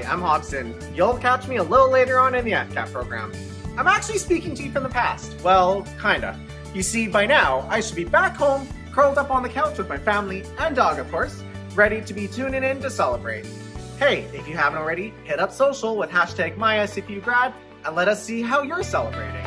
I'm Hobson. You'll catch me a little later on in the FCAT program. I'm actually speaking to you from the past. Well, kinda. You see, by now, I should be back home, curled up on the couch with my family and dog, of course, ready to be tuning in to celebrate. Hey, if you haven't already, hit up social with hashtag MySFUGrad and let us see how you're celebrating.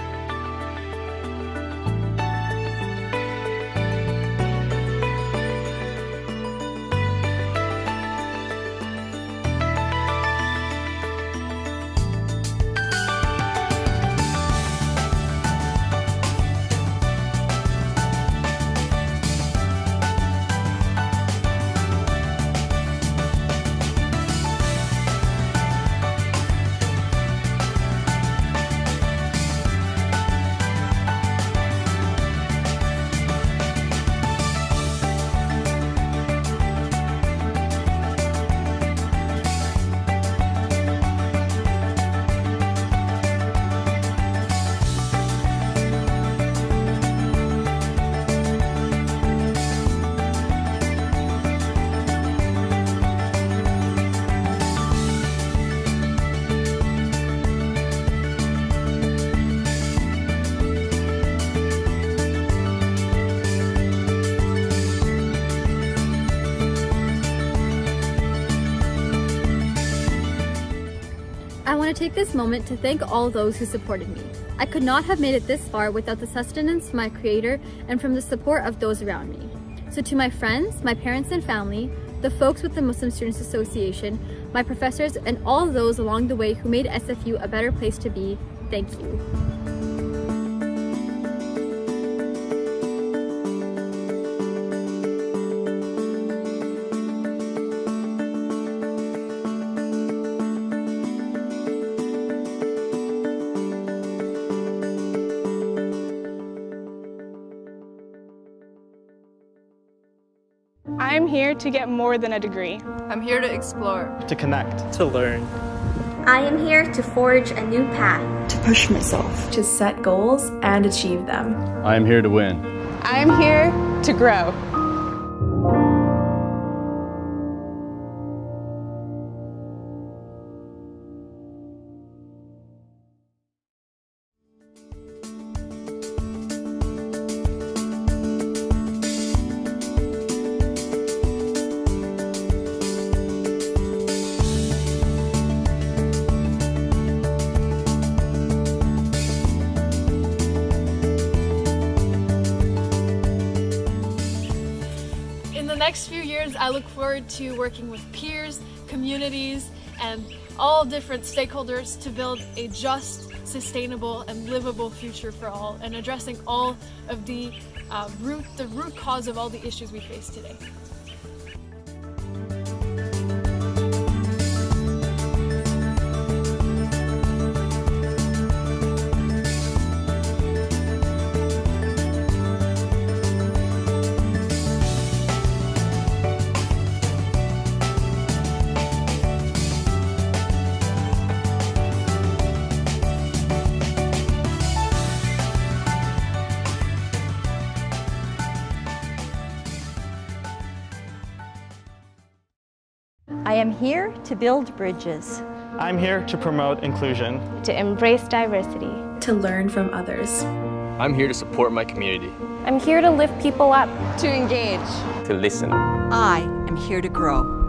I want to take this moment to thank all those who supported me. I could not have made it this far without the sustenance from my creator and from the support of those around me. So to my friends, my parents and family, the folks with the Muslim Students Association, my professors, and all those along the way who made SFU a better place to be, thank you. I'm here to get more than a degree. I'm here to explore. To connect. To learn. I am here to forge a new path. To push myself. To set goals and achieve them. I am here to win. I'm here to grow. Next few years, I look forward to working with peers, communities, and all different stakeholders to build a just, sustainable, and livable future for all, and addressing all of the root cause of all the issues we face today. I am here to build bridges. I'm here to promote inclusion. To embrace diversity. To learn from others. I'm here to support my community. I'm here to lift people up. To engage. To listen. I am here to grow.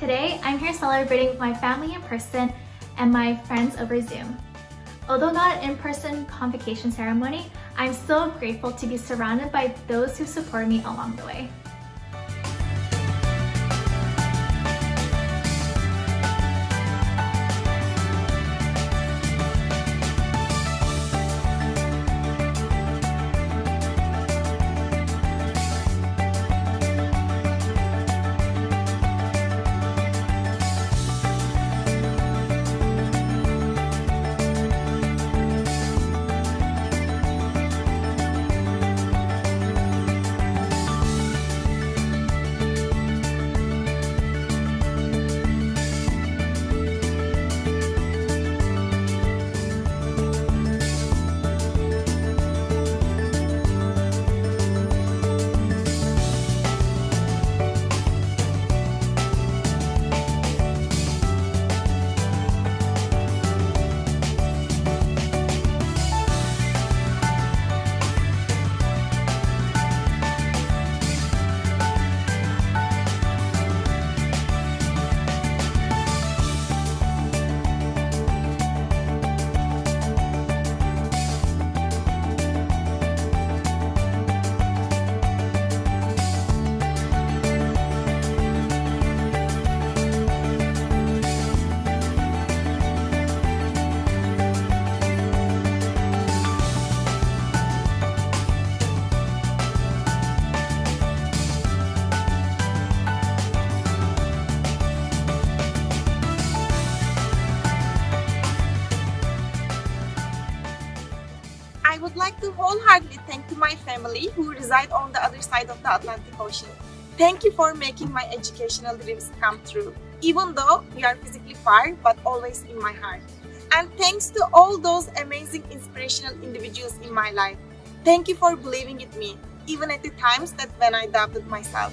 Today, I'm here celebrating with my family in person and my friends over Zoom. Although not an in-person convocation ceremony, I'm still grateful to be surrounded by those who support me along the way. I would like to wholeheartedly thank to my family who reside on the other side of the Atlantic Ocean. Thank you for making my educational dreams come true, even though we are physically far, but always in my heart. And thanks to all those amazing inspirational individuals in my life. Thank you for believing in me, even at the times that when I doubted myself.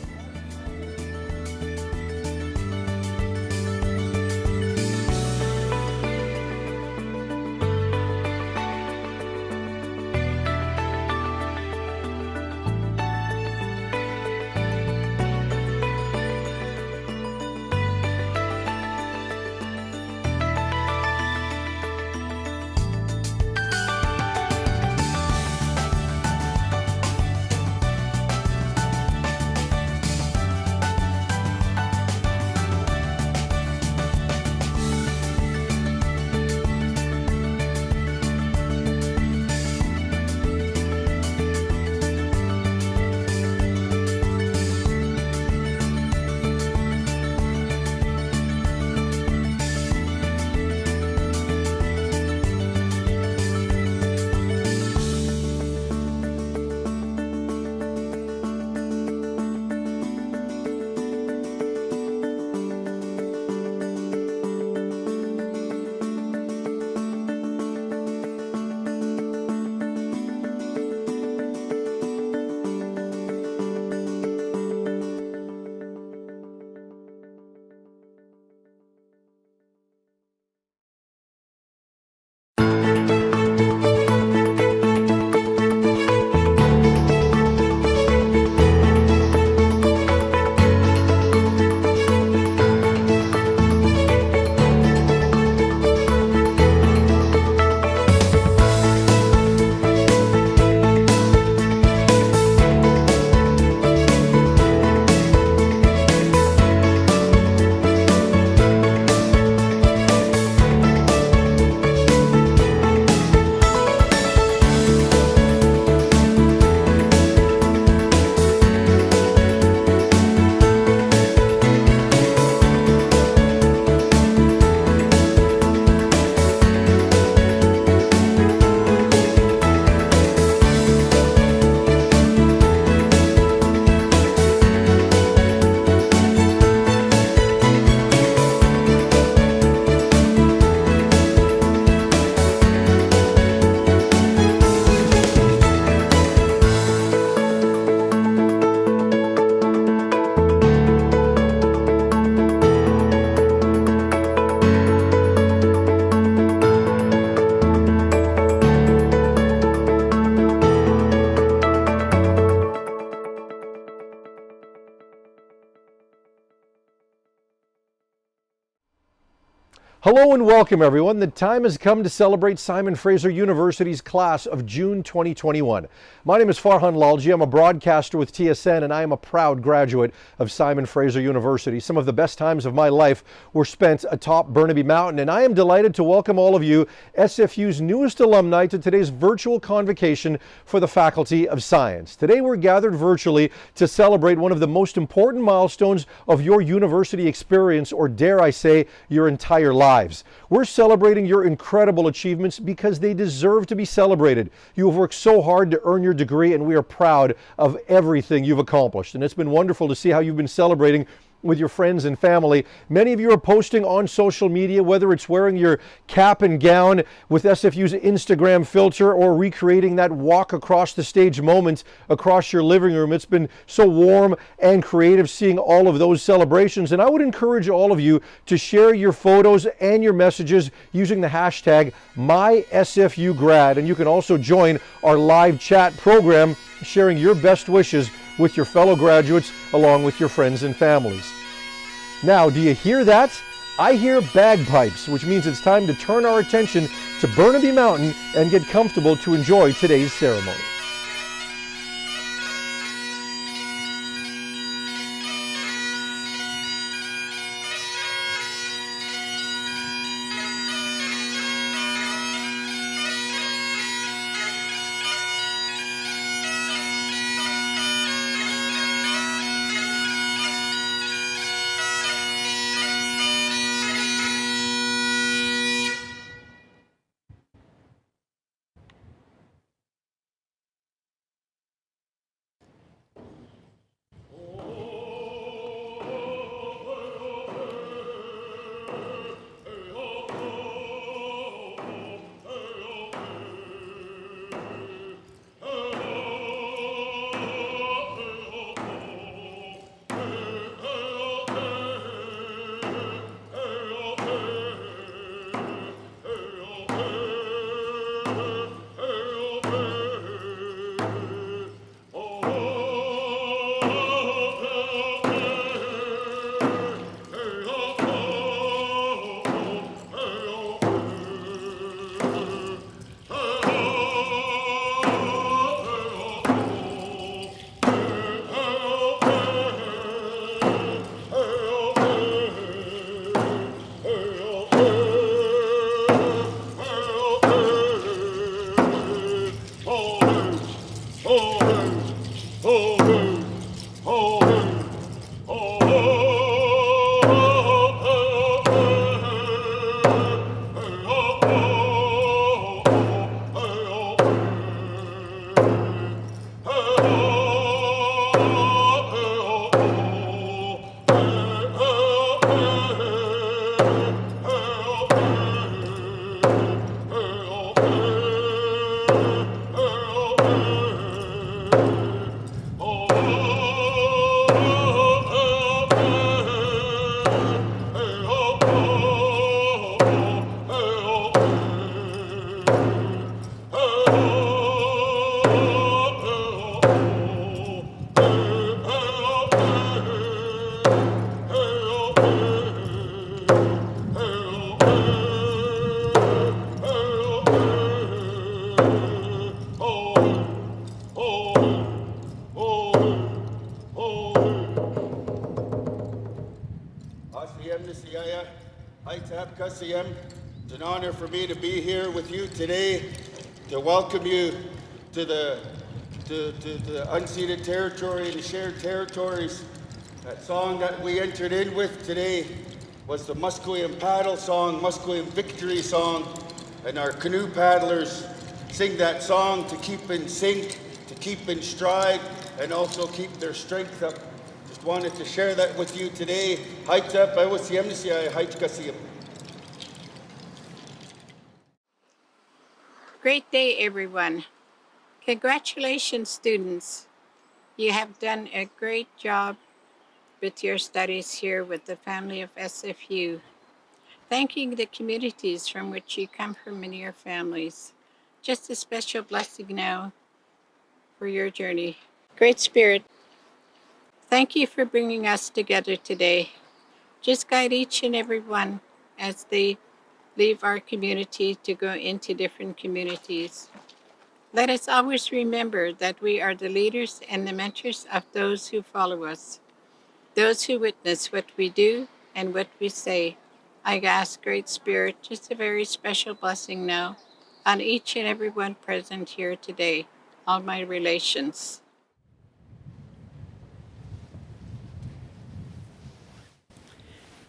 Hello and welcome everyone. The time has come to celebrate Simon Fraser University's class of June 2021. My name is Farhan Lalji. I'm a broadcaster with TSN and I am a proud graduate of Simon Fraser University. Some of the best times of my life were spent atop Burnaby Mountain, and I am delighted to welcome all of you, SFU's newest alumni, to today's virtual convocation for the Faculty of Science. Today we're gathered virtually to celebrate one of the most important milestones of your university experience, or dare I say, your entire life. We're celebrating your incredible achievements because they deserve to be celebrated. You have worked so hard to earn your degree, and we are proud of everything you've accomplished. And it's been wonderful to see how you've been celebrating with your friends and family. Many of you are posting on social media, whether it's wearing your cap and gown with SFU's Instagram filter or recreating that walk across the stage moment across your living room. It's been so warm and creative seeing all of those celebrations, and I would encourage all of you to share your photos and your messages using the hashtag MySFUGrad, and you can also join our live chat program sharing your best wishes with your fellow graduates along with your friends and families. Now, do you hear that? I hear bagpipes, which means it's time to turn our attention to Burnaby Mountain and get comfortable to enjoy today's ceremony. It's an honor for me to be here with you today to welcome you to the unceded territory, the shared territories. That song that we entered in with today was the Musqueam paddle song, Musqueam victory song, and our canoe paddlers sing that song to keep in sync, to keep in stride, and also keep their strength up. Just wanted to share that with you today. Hiked up, I was hiked. Great day, everyone. Congratulations, students. You have done a great job with your studies here with the family of SFU. Thanking the communities from which you come from and your families. Just a special blessing now for your journey. Great Spirit, thank you for bringing us together today. Just guide each and every one as they leave our community to go into different communities. Let us always remember that we are the leaders and the mentors of those who follow us, those who witness what we do and what we say. I ask Great Spirit just a very special blessing now on each and every one present here today, all my relations.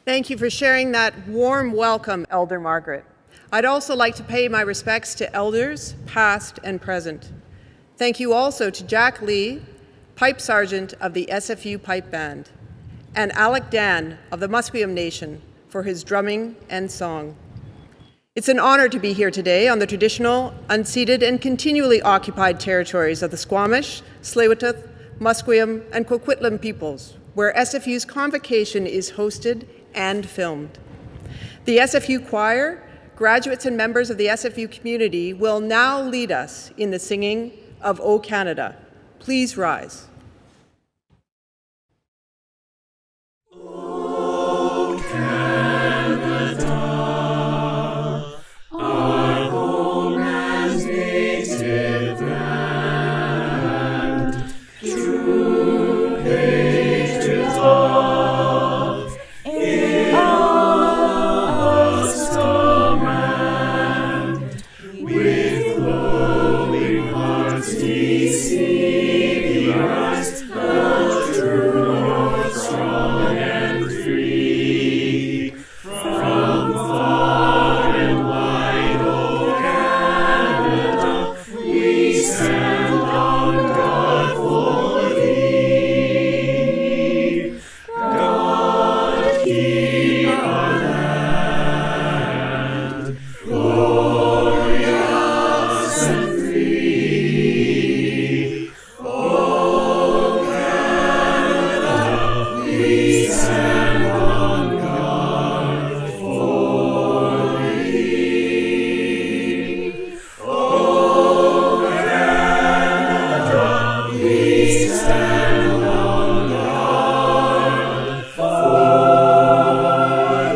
Thank you for sharing that warm welcome, Elder Margaret. I'd also like to pay my respects to elders, past and present. Thank you also to Jack Lee, Pipe Sergeant of the SFU Pipe Band, and Alec Dan of the Musqueam Nation for his drumming and song. It's an honor to be here today on the traditional, unceded, and continually occupied territories of the Squamish, Tsleil-Waututh, Musqueam, and Coquitlam peoples, where SFU's Convocation is hosted and filmed. The SFU Choir, graduates and members of the SFU community will now lead us in the singing of O Canada. Please rise. O Canada, our home and native land, true patriot of in us command, with glowing hearts we see the rise of true north, strong and free. From far and wide, O Canada, we stand on guard for thee. God keep our land glorious and free. O Canada, we stand on guard for thee. O Canada, we stand on guard for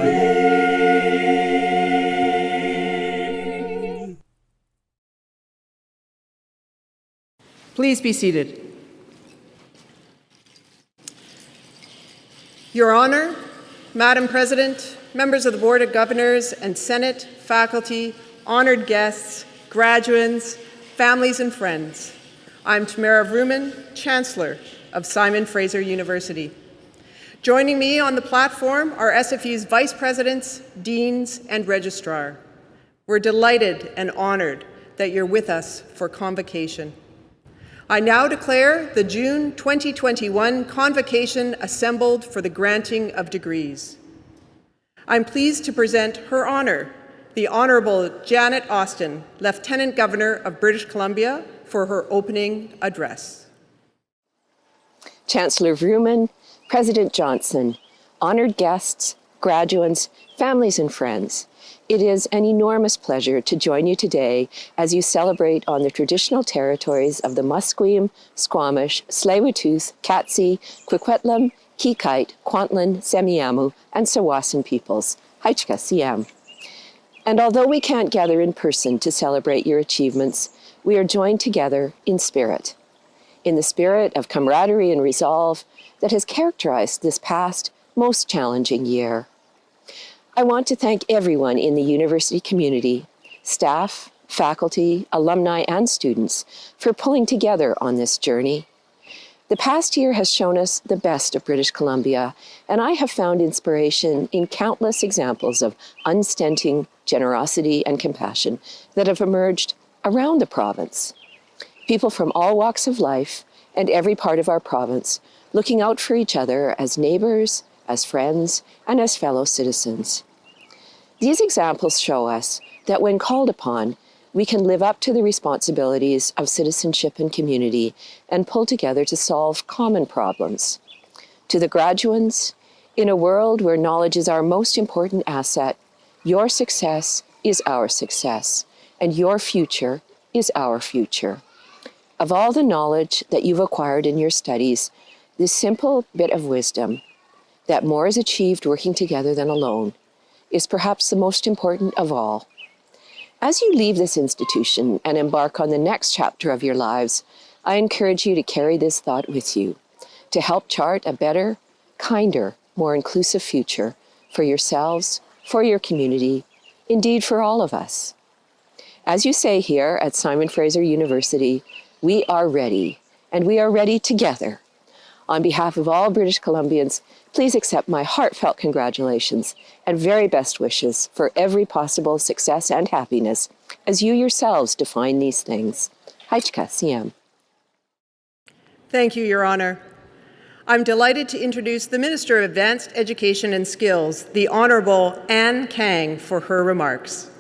thee. Please be seated. Your Honor, Madam President, members of the Board of Governors and Senate, faculty, honored guests, graduands, families and friends, I'm Tamara Vrooman, Chancellor of Simon Fraser University. Joining me on the platform are SFU's Vice Presidents, Deans, and Registrar. We're delighted and honored that you're with us for Convocation. I now declare the June 2021 Convocation assembled for the granting of degrees. I'm pleased to present Her Honor, the Honorable Janet Austin, Lieutenant Governor of British Columbia, for her opening address. Chancellor Vrooman, President Johnson, honored guests, graduands, families and friends, it is an enormous pleasure to join you today as you celebrate on the traditional territories of the Musqueam, Squamish, Tsleil-Waututh, Katzie, Coquitlam, Kikite, Kwantlen, Semiahmoo, and Tsawwassen peoples. Haichka Siam. And although we can't gather in person to celebrate your achievements, we are joined together in spirit of camaraderie and resolve that has characterized this past, most challenging year. I want to thank everyone in the university community, staff, faculty, alumni, and students for pulling together on this journey. The past year has shown us the best of British Columbia, and I have found inspiration in countless examples of unstinting generosity and compassion that have emerged around the province. People from all walks of life and every part of our province looking out for each other as neighbors, as friends, and as fellow citizens. These examples show us that when called upon, we can live up to the responsibilities of citizenship and community and pull together to solve common problems. To the graduands, in a world where knowledge is our most important asset, your success is our success, and your future is our future. Of all the knowledge that you've acquired in your studies, this simple bit of wisdom, that more is achieved working together than alone, is perhaps the most important of all. As you leave this institution and embark on the next chapter of your lives, I encourage you to carry this thought with you to help chart a better, kinder, more inclusive future for yourselves, for your community, indeed for all of us. As you say here at Simon Fraser University, we are ready, and we are ready together. On behalf of all British Columbians, please accept my heartfelt congratulations and very best wishes for every possible success and happiness as you yourselves define these things. Haichka Siem. Thank you, Your Honor. I'm delighted to introduce the Minister of Advanced Education and Skills, the Honourable Anne Kang, for her remarks.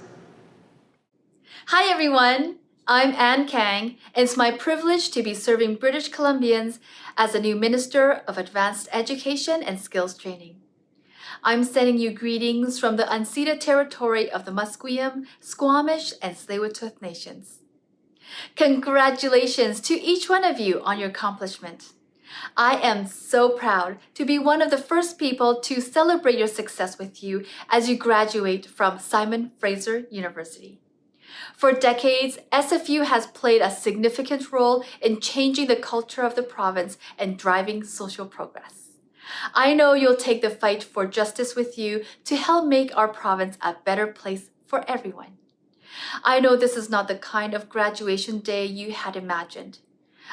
Hi everyone, I'm Anne Kang, and it's my privilege to be serving British Columbians as the new Minister of Advanced Education and Skills Training. I'm sending you greetings from the unceded territory of the Musqueam, Squamish, and Tsleil-Waututh Nations. Congratulations to each one of you on your accomplishment. I am so proud to be one of the first people to celebrate your success with you as you graduate from Simon Fraser University. For decades, SFU has played a significant role in changing the culture of the province and driving social progress. I know you'll take the fight for justice with you to help make our province a better place for everyone. I know this is not the kind of graduation day you had imagined.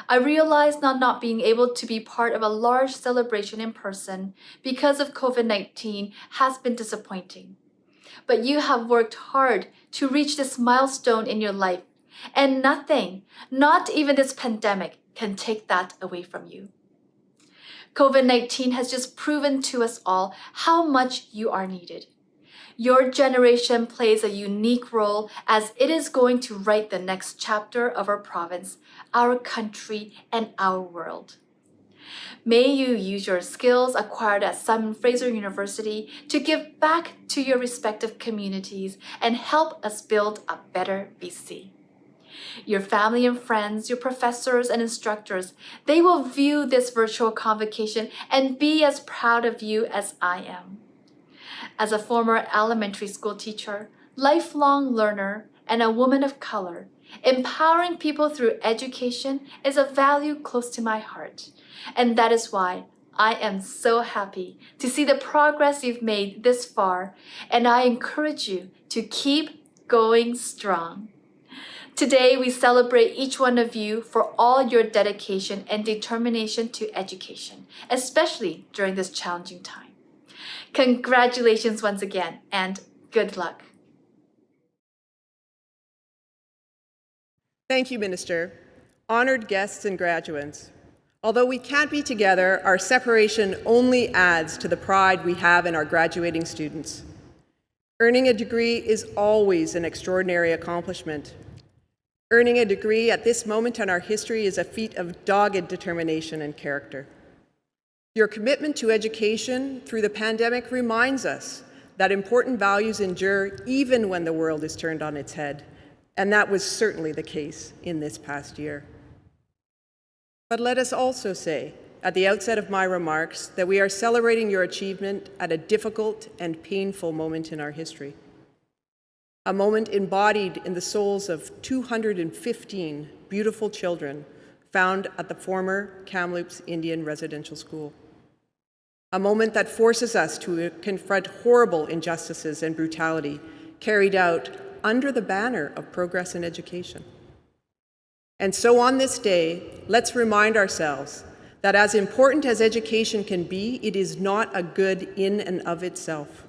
I realize not being able to be part of a large celebration in person because of COVID-19 has been disappointing. But you have worked hard to reach this milestone in your life, and nothing, not even this pandemic, can take that away from you. COVID-19 has just proven to us all how much you are needed. Your generation plays a unique role as it is going to write the next chapter of our province, our country, and our world. May you use your skills acquired at Simon Fraser University to give back to your respective communities and help us build a better BC. Your family and friends, your professors and instructors, they will view this virtual convocation and be as proud of you as I am. As a former elementary school teacher, lifelong learner, and a woman of color, empowering people through education is a value close to my heart. And that is why I am so happy to see the progress you've made this far, and I encourage you to keep going strong. Today, we celebrate each one of you for all your dedication and determination to education, especially during this challenging time. Congratulations once again, and good luck. Thank you, Minister. Honored guests and graduates. Although we can't be together, our separation only adds to the pride we have in our graduating students. Earning a degree is always an extraordinary accomplishment. Earning a degree at this moment in our history is a feat of dogged determination and character. Your commitment to education through the pandemic reminds us that important values endure even when the world is turned on its head, and that was certainly the case in this past year. But let us also say, at the outset of my remarks, that we are celebrating your achievement at a difficult and painful moment in our history. A moment embodied in the souls of 215 beautiful children found at the former Kamloops Indian Residential School. A moment that forces us to confront horrible injustices and brutality carried out under the banner of progress in education. And so on this day, let's remind ourselves that as important as education can be, it is not a good in and of itself.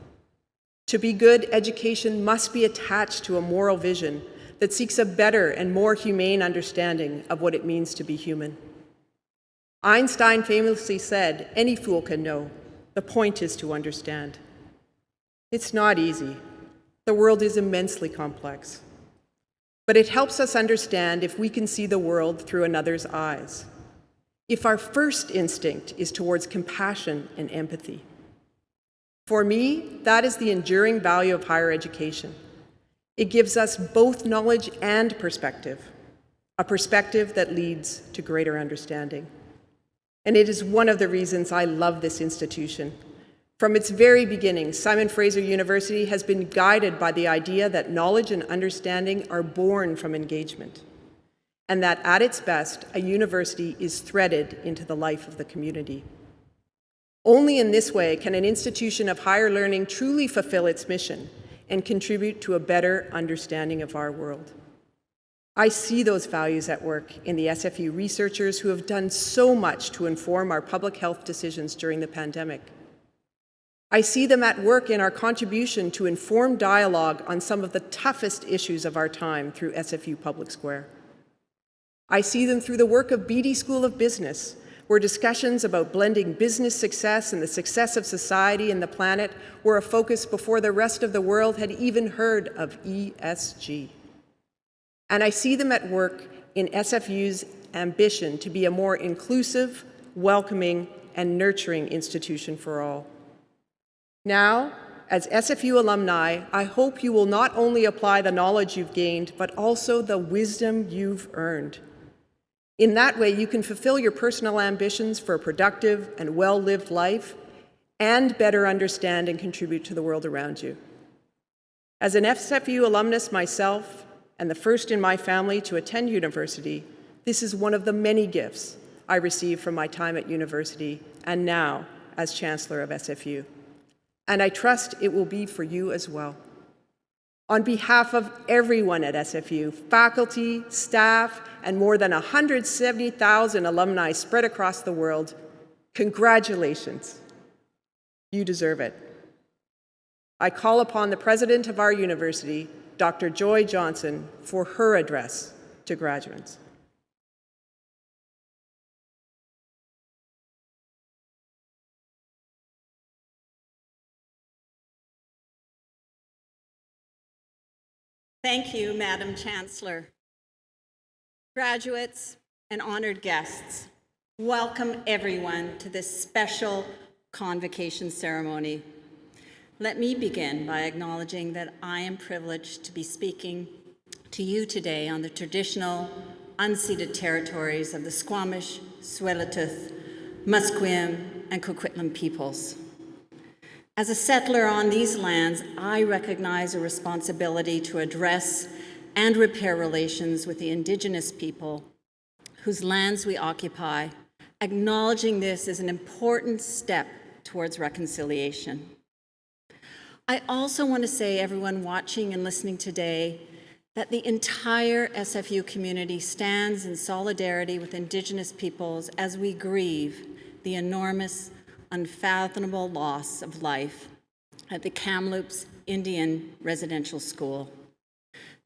To be good, education must be attached to a moral vision that seeks a better and more humane understanding of what it means to be human. Einstein famously said, "Any fool can know. The point is to understand." It's not easy. The world is immensely complex. But it helps us understand if we can see the world through another's eyes. If our first instinct is towards compassion and empathy. For me, that is the enduring value of higher education. It gives us both knowledge and perspective, a perspective that leads to greater understanding. And it is one of the reasons I love this institution. From its very beginning, Simon Fraser University has been guided by the idea that knowledge and understanding are born from engagement, and that at its best, a university is threaded into the life of the community. Only in this way can an institution of higher learning truly fulfill its mission and contribute to a better understanding of our world. I see those values at work in the SFU researchers who have done so much to inform our public health decisions during the pandemic. I see them at work in our contribution to informed dialogue on some of the toughest issues of our time through SFU Public Square. I see them through the work of Beatty School of Business, where discussions about blending business success and the success of society and the planet were a focus before the rest of the world had even heard of ESG. And I see them at work in SFU's ambition to be a more inclusive, welcoming, and nurturing institution for all. Now, as SFU alumni, I hope you will not only apply the knowledge you've gained, but also the wisdom you've earned. In that way, you can fulfill your personal ambitions for a productive and well-lived life and better understand and contribute to the world around you. As an SFU alumnus myself, and the first in my family to attend university, this is one of the many gifts I received from my time at university and now as Chancellor of SFU. And I trust it will be for you as well. On behalf of everyone at SFU, faculty, staff, and more than 170,000 alumni spread across the world, congratulations. You deserve it. I call upon the president of our university, Dr. Joy Johnson, for her address to graduates. Thank you, Madam Chancellor. Graduates and honored guests, welcome everyone to this special convocation ceremony. Let me begin by acknowledging that I am privileged to be speaking to you today on the traditional unceded territories of the Squamish, Tsleil-Waututh, Musqueam, and Coquitlam peoples. As a settler on these lands, I recognize a responsibility to address and repair relations with the Indigenous people whose lands we occupy. Acknowledging this is an important step towards reconciliation. I also want to say, everyone watching and listening today, that the entire SFU community stands in solidarity with Indigenous peoples as we grieve the enormous, unfathomable loss of life at the Kamloops Indian Residential School.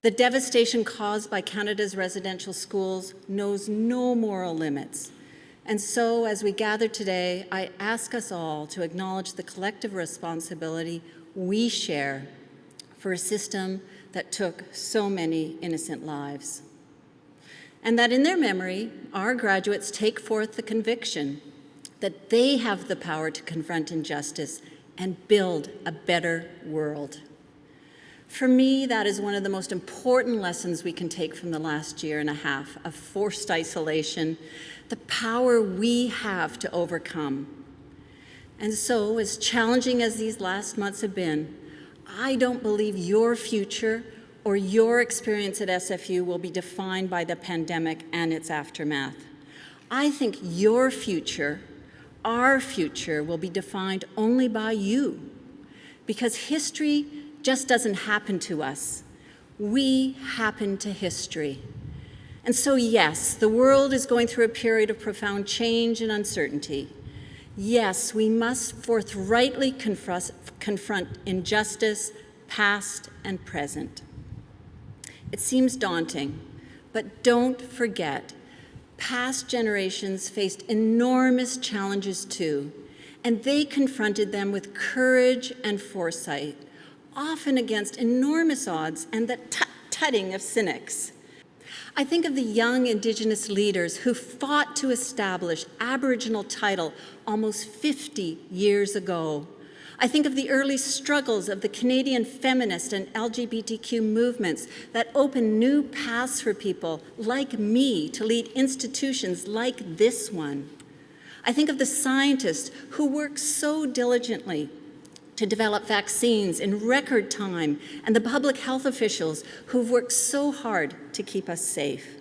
The devastation caused by Canada's residential schools knows no moral limits. And so, as we gather today, I ask us all to acknowledge the collective responsibility we share for a system that took so many innocent lives. And that in their memory, our graduates take forth the conviction that they have the power to confront injustice and build a better world. For me, that is one of the most important lessons we can take from the last year and a half of forced isolation, the power we have to overcome. And so, as challenging as these last months have been, I don't believe your future or your experience at SFU will be defined by the pandemic and its aftermath. I think your future, our future, will be defined only by you, because history just doesn't happen to us. We happen to history. And so, yes, the world is going through a period of profound change and uncertainty. Yes, we must forthrightly confront injustice, past and present. It seems daunting, but don't forget, past generations faced enormous challenges too, and they confronted them with courage and foresight, often against enormous odds and the tut-tutting of cynics. I think of the young Indigenous leaders who fought to establish Aboriginal title almost 50 years ago. I think of the early struggles of the Canadian feminist and LGBTQ movements that opened new paths for people like me to lead institutions like this one. I think of the scientists who worked so diligently to develop vaccines in record time, and the public health officials who've worked so hard to keep us safe.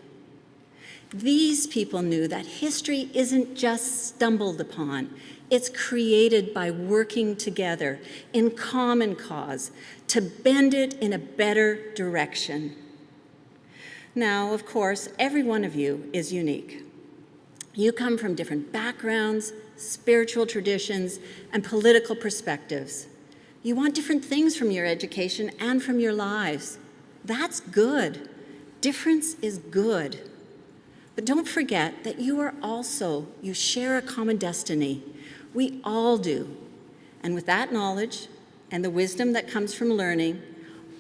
These people knew that history isn't just stumbled upon, it's created by working together in common cause to bend it in a better direction. Now, of course, every one of you is unique. You come from different backgrounds, spiritual traditions, and political perspectives. You want different things from your education and from your lives. That's good. Difference is good. But don't forget that you share a common destiny. We all do. And with that knowledge and the wisdom that comes from learning,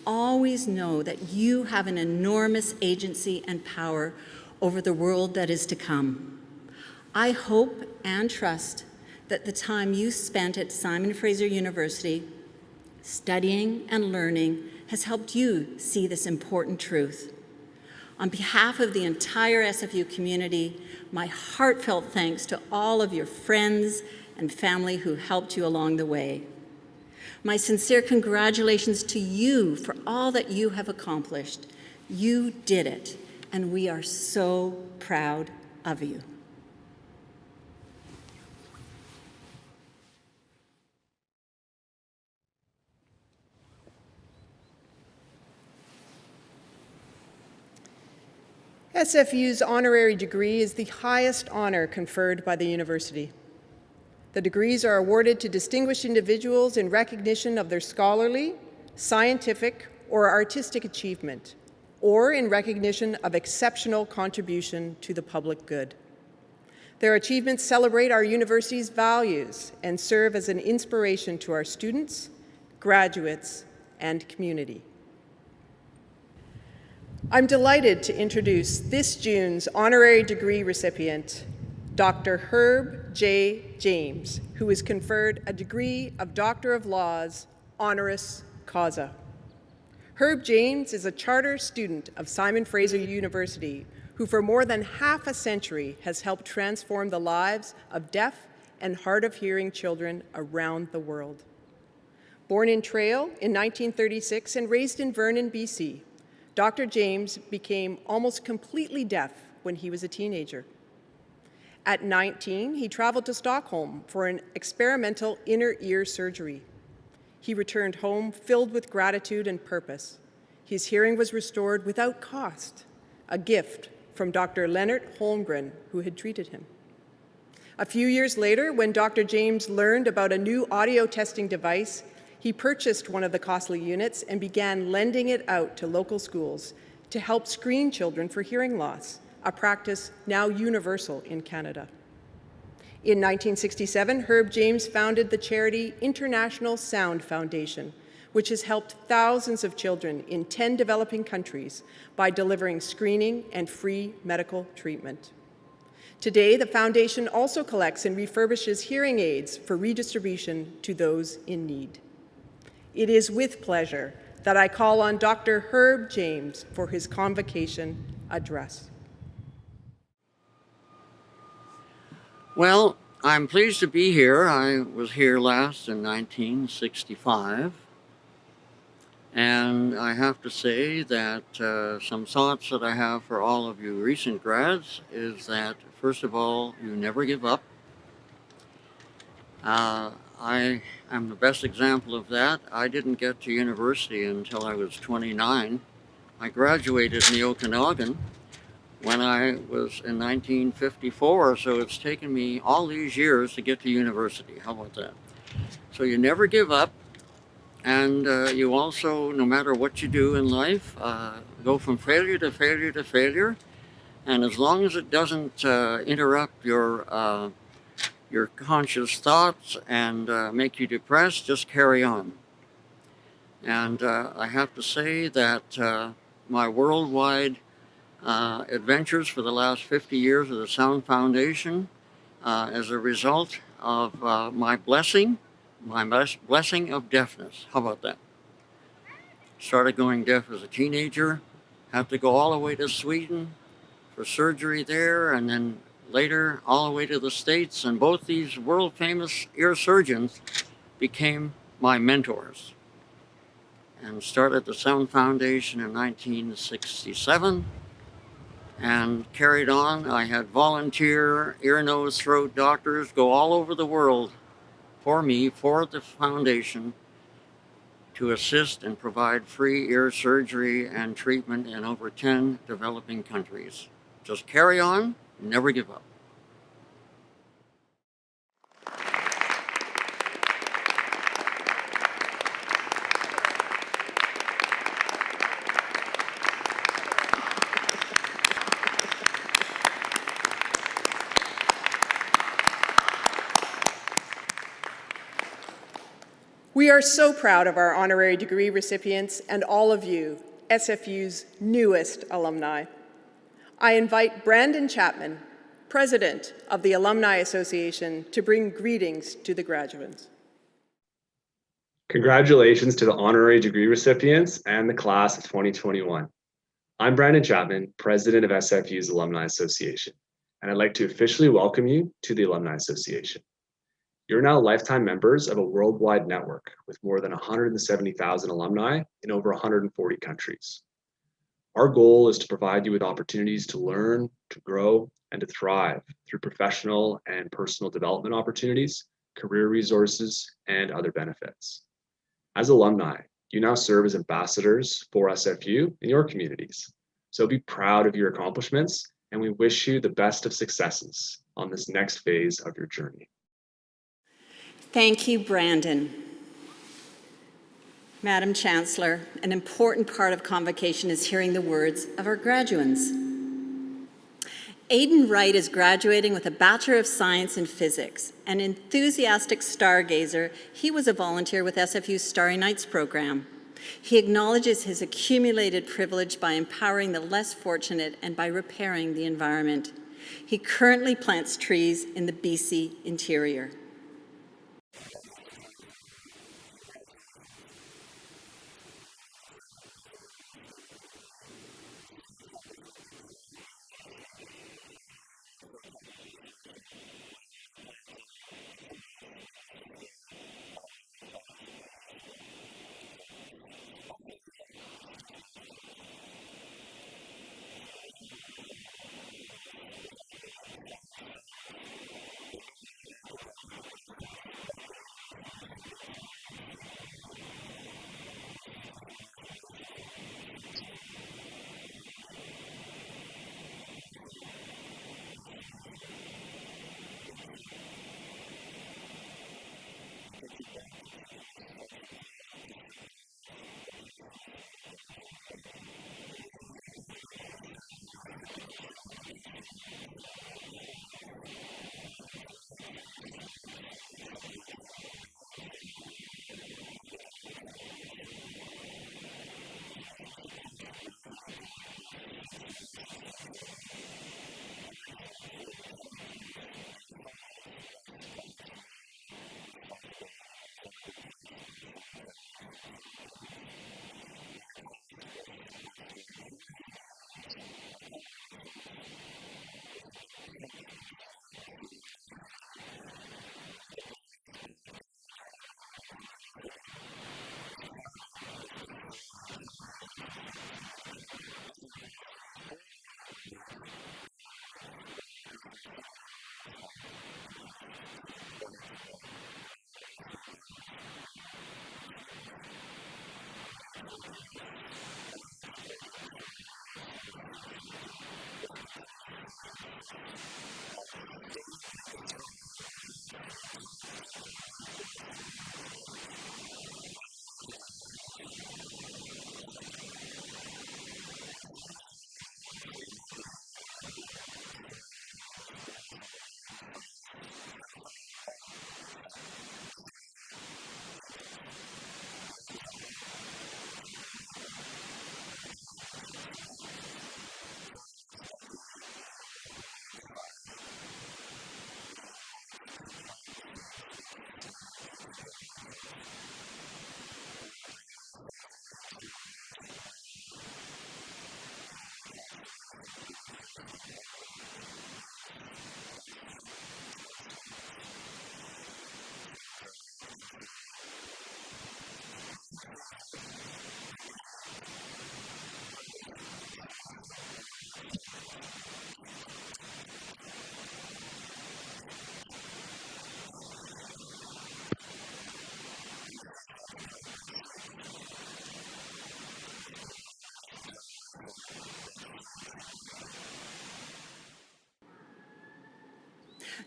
always know that you have an enormous agency and power over the world that is to come. I hope and trust that the time you spent at Simon Fraser University studying and learning has helped you see this important truth. On behalf of the entire SFU community, my heartfelt thanks to all of your friends and family who helped you along the way. My sincere congratulations to you for all that you have accomplished. You did it, and we are so proud of you. SFU's honorary degree is the highest honor conferred by the university. The degrees are awarded to distinguished individuals in recognition of their scholarly, scientific, or artistic achievement, or in recognition of exceptional contribution to the public good. Their achievements celebrate our university's values and serve as an inspiration to our students, graduates, and community. I'm delighted to introduce this June's honorary degree recipient, Dr. Herb J. James, who is conferred a degree of Doctor of Laws, honoris causa. Herb James is a charter student of Simon Fraser University, who for more than half a century has helped transform the lives of deaf and hard of hearing children around the world. Born in Trail in 1936 and raised in Vernon, BC, Dr. James became almost completely deaf when he was a teenager. At 19, he traveled to Stockholm for an experimental inner ear surgery. He returned home filled with gratitude and purpose. His hearing was restored without cost, a gift from Dr. Leonard Holmgren, who had treated him. A few years later, when Dr. James learned about a new audio testing device, he purchased one of the costly units and began lending it out to local schools to help screen children for hearing loss, a practice now universal in Canada. In 1967, Herb James founded the charity International Sound Foundation, which has helped thousands of children in 10 developing countries by delivering screening and free medical treatment. Today, the foundation also collects and refurbishes hearing aids for redistribution to those in need. It is with pleasure that I call on Dr. Herb James for his convocation address. Well, I'm pleased to be here. I was here last in 1965. And I have to say that some thoughts that I have for all of you recent grads is that, first of all, you never give up. I am the best example of that. I didn't get to university until I was 29. I graduated in the Okanagan when I was in 1954, so it's taken me all these years to get to university. How about that? So you never give up, and you also, no matter what you do in life, go from failure to failure to failure, and as long as it doesn't interrupt your conscious thoughts and make you depressed, just carry on. And I have to say that my worldwide adventures for the last 50 years of the Sound Foundation, as a result of my blessing of deafness. How about that? Started going deaf as a teenager, had to go all the way to Sweden for surgery there, and then later all the way to the States, and both these world famous ear surgeons became my mentors, and started the Sound Foundation in 1967 and carried on. I had volunteer ear, nose, throat doctors go all over the world for me, for the foundation, to assist and provide free ear surgery and treatment in over 10 developing countries. Just carry on, never give up. We are so proud of our honorary degree recipients and all of you, SFU's newest alumni. I invite Brandon Chapman, President of the Alumni Association, to bring greetings to the graduates. Congratulations to the honorary degree recipients and the class of 2021. I'm Brandon Chapman, President of SFU's Alumni Association, and I'd like to officially welcome you to the Alumni Association. You're now lifetime members of a worldwide network with more than 170,000 alumni in over 140 countries. Our goal is to provide you with opportunities to learn, to grow, and to thrive through professional and personal development opportunities, career resources, and other benefits. As alumni, you now serve as ambassadors for SFU in your communities. So be proud of your accomplishments, and we wish you the best of successes on this next phase of your journey. Thank you, Brandon. Madam Chancellor, an important part of convocation is hearing the words of our graduands. Aidan Wright is graduating with a Bachelor of Science in Physics. An enthusiastic stargazer, he was a volunteer with SFU's Starry Nights program. He acknowledges his accumulated privilege by empowering the less fortunate and by repairing the environment. He currently plants trees in the BC interior.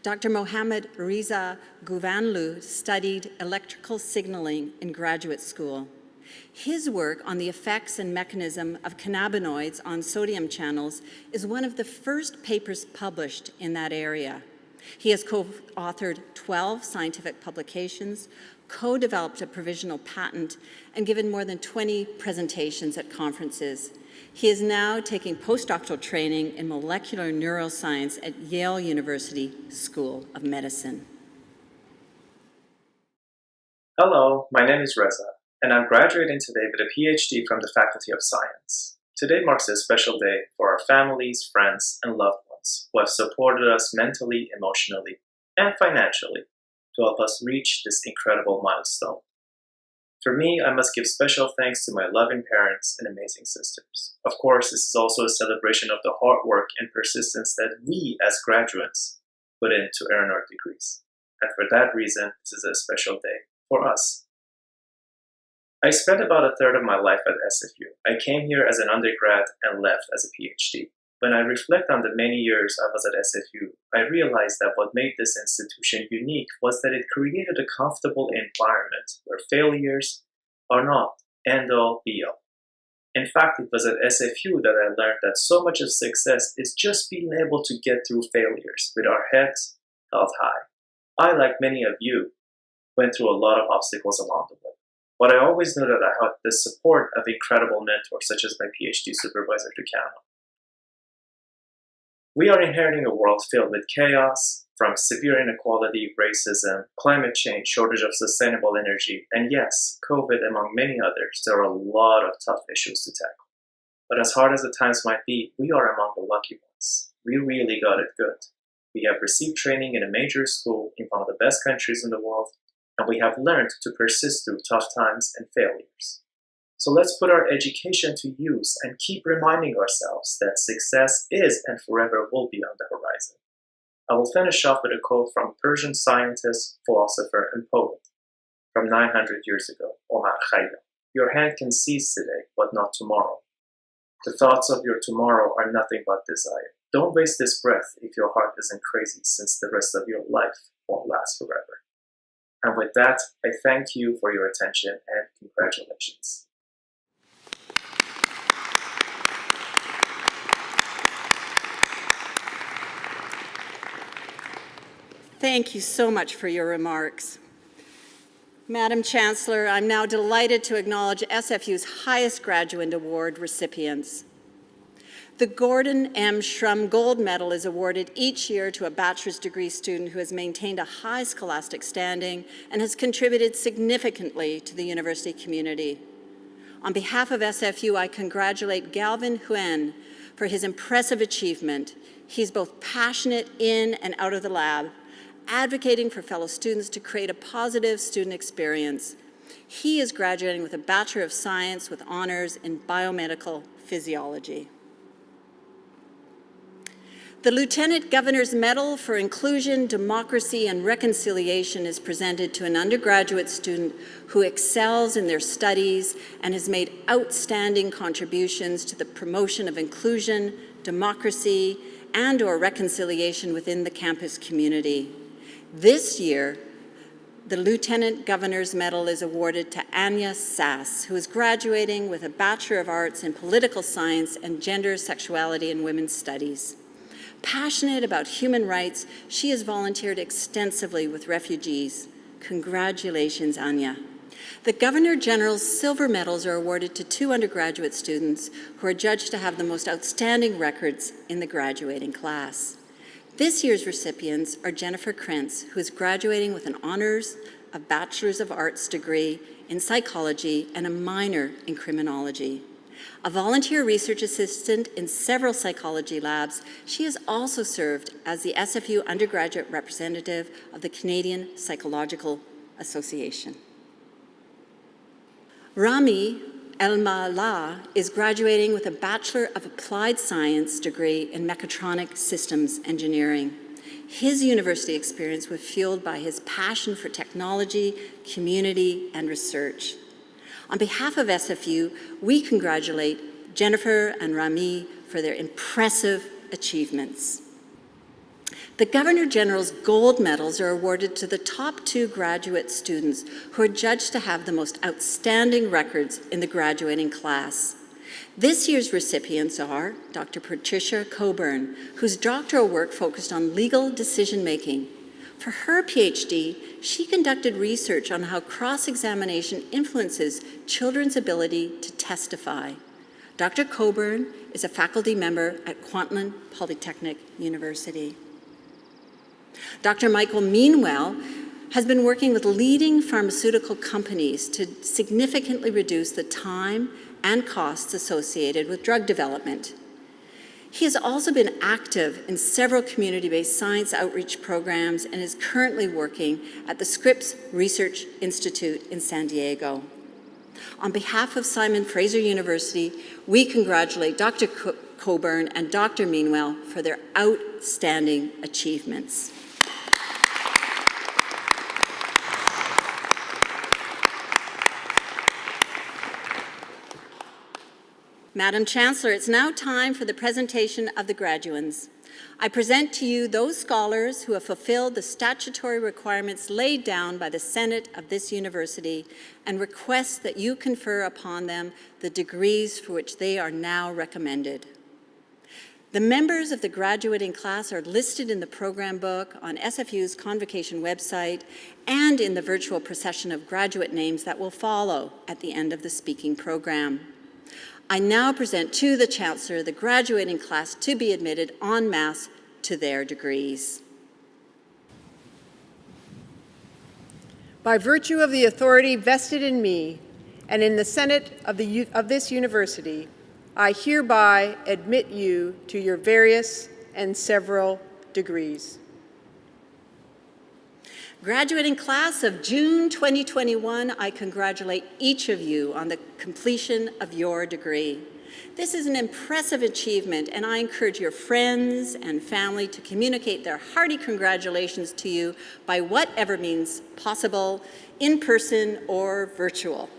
Dr. Mohammad Riza Guvanlu studied electrical signaling in graduate school. His work on the effects and mechanism of cannabinoids on sodium channels is one of the first papers published in that area. He has co-authored 12 scientific publications, co-developed a provisional patent, and given more than 20 presentations at conferences. He is now taking postdoctoral training in molecular neuroscience at Yale University School of Medicine. Hello, my name is Reza, and I'm graduating today with a PhD from the Faculty of Science. Today marks a special day for our families, friends, and loved ones who have supported us mentally, emotionally, and financially to help us reach this incredible milestone. For me, I must give special thanks to my loving parents and amazing sisters. Of course, this is also a celebration of the hard work and persistence that we as graduates put in to earn our degrees. And for that reason, this is a special day for us. I spent about a third of my life at SFU. I came here as an undergrad and left as a PhD. When I reflect on the many years I was at SFU, I realized that what made this institution unique was that it created a comfortable environment where failures are not end-all be-all. In fact, it was at SFU that I learned that so much of success is just being able to get through failures with our heads held high. I, like many of you, went through a lot of obstacles along the way. But I always knew that I had the support of incredible mentors such as my PhD supervisor to count on. We are inheriting a world filled with chaos, from severe inequality, racism, climate change, shortage of sustainable energy, and yes, COVID, among many others. There are a lot of tough issues to tackle. But as hard as the times might be, we are among the lucky ones. We really got it good. We have received training in a major school in one of the best countries in the world, and we have learned to persist through tough times and failures. So let's put our education to use and keep reminding ourselves that success is and forever will be on the horizon. I will finish off with a quote from a Persian scientist, philosopher, and poet from 900 years ago, Omar Khayyam. Your hand can seize today, but not tomorrow. The thoughts of your tomorrow are nothing but desire. Don't waste this breath if your heart isn't crazy, since the rest of your life won't last forever. And with that, I thank you for your attention and congratulations. Thank you so much for your remarks. Madam Chancellor, I'm now delighted to acknowledge SFU's highest Graduand Award recipients. The Gordon M. Shrum Gold Medal is awarded each year to a bachelor's degree student who has maintained a high scholastic standing and has contributed significantly to the university community. On behalf of SFU, I congratulate Galvin Huen for his impressive achievement. He's both passionate in and out of the lab, advocating for fellow students to create a positive student experience. He is graduating with a Bachelor of Science with honors in biomedical physiology. The Lieutenant Governor's Medal for Inclusion, Democracy, and Reconciliation is presented to an undergraduate student who excels in their studies and has made outstanding contributions to the promotion of inclusion, democracy, and/or reconciliation within the campus community. This year, the Lieutenant Governor's Medal is awarded to Anya Sass, who is graduating with a Bachelor of Arts in Political Science and Gender, Sexuality, and Women's Studies. Passionate about human rights, she has volunteered extensively with refugees. Congratulations, Anya. The Governor General's Silver Medals are awarded to 2 undergraduate students who are judged to have the most outstanding records in the graduating class. This year's recipients are Jennifer Krentz, who is graduating with an honors of Bachelor's of Arts degree in psychology and a minor in criminology. A volunteer research assistant in several psychology labs, she has also served as the SFU undergraduate representative of the Canadian Psychological Association. Rami Elmala is graduating with a Bachelor of Applied Science degree in Mechatronic Systems Engineering. His university experience was fueled by his passion for technology, community, and research. On behalf of SFU, we congratulate Jennifer and Rami for their impressive achievements. The Governor General's gold medals are awarded to the top 2 graduate students who are judged to have the most outstanding records in the graduating class. This year's recipients are Dr. Patricia Coburn, whose doctoral work focused on legal decision-making. For her PhD, she conducted research on how cross-examination influences children's ability to testify. Dr. Coburn is a faculty member at Kwantlen Polytechnic University. Dr. Michael Meanwell has been working with leading pharmaceutical companies to significantly reduce the time and costs associated with drug development. He has also been active in several community-based science outreach programs and is currently working at the Scripps Research Institute in San Diego. On behalf of Simon Fraser University, we congratulate Dr. Coburn and Dr. Meanwell for their outstanding achievements. Madam Chancellor, it's now time for the presentation of the graduands. I present to you those scholars who have fulfilled the statutory requirements laid down by the Senate of this university and request that you confer upon them the degrees for which they are now recommended. The members of the graduating class are listed in the program book on SFU's Convocation website and in the virtual procession of graduate names that will follow at the end of the speaking program. I now present to the Chancellor the graduating class to be admitted en masse to their degrees. By virtue of the authority vested in me and in the Senate of this university, I hereby admit you to your various and several degrees. Graduating class of June 2021, I congratulate each of you on the completion of your degree. This is an impressive achievement, and I encourage your friends and family to communicate their hearty congratulations to you by whatever means possible, in person or virtual.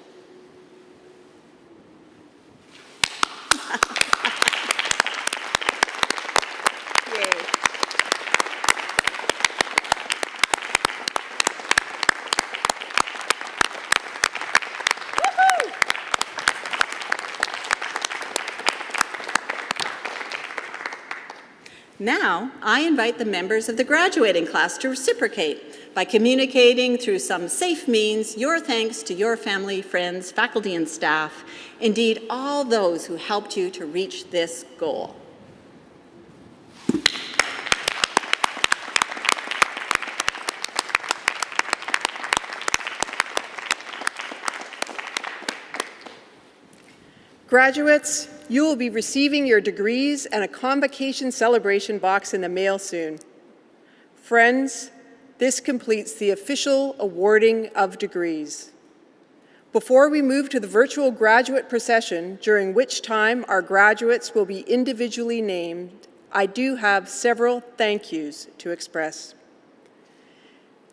Now, I invite the members of the graduating class to reciprocate by communicating through some safe means your thanks to your family, friends, faculty, and staff, indeed all those who helped you to reach this goal. Graduates, you will be receiving your degrees and a convocation celebration box in the mail soon. Friends, this completes the official awarding of degrees. Before we move to the virtual graduate procession, during which time our graduates will be individually named, I do have several thank yous to express.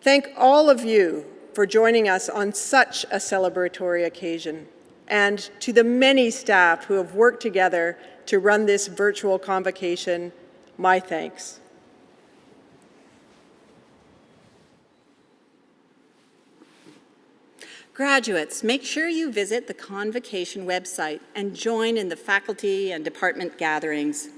Thank all of you for joining us on such a celebratory occasion, and to the many staff who have worked together to run this virtual convocation, my thanks. Graduates, make sure you visit the Convocation website and join in the faculty and department gatherings.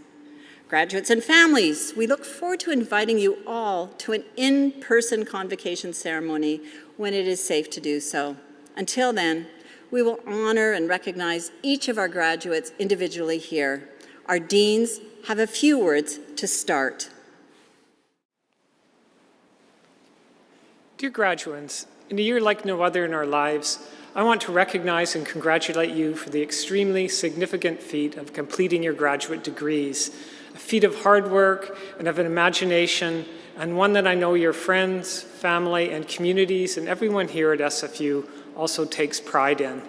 Graduates and families, we look forward to inviting you all to an in-person convocation ceremony when it is safe to do so. Until then, we will honor and recognize each of our graduates individually here. Our deans have a few words to start. Dear graduates, in a year like no other in our lives, I want to recognize and congratulate you for the extremely significant feat of completing your graduate degrees, a feat of hard work and of an imagination, and one that I know your friends, family, and communities, and everyone here at SFU also takes pride in.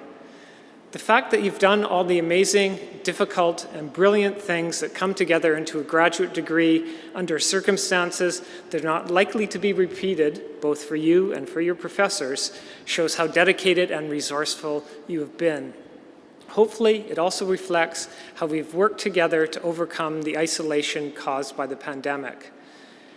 The fact that you've done all the amazing, difficult, and brilliant things that come together into a graduate degree under circumstances that are not likely to be repeated, both for you and for your professors, shows how dedicated and resourceful you have been. Hopefully, it also reflects how we've worked together to overcome the isolation caused by the pandemic.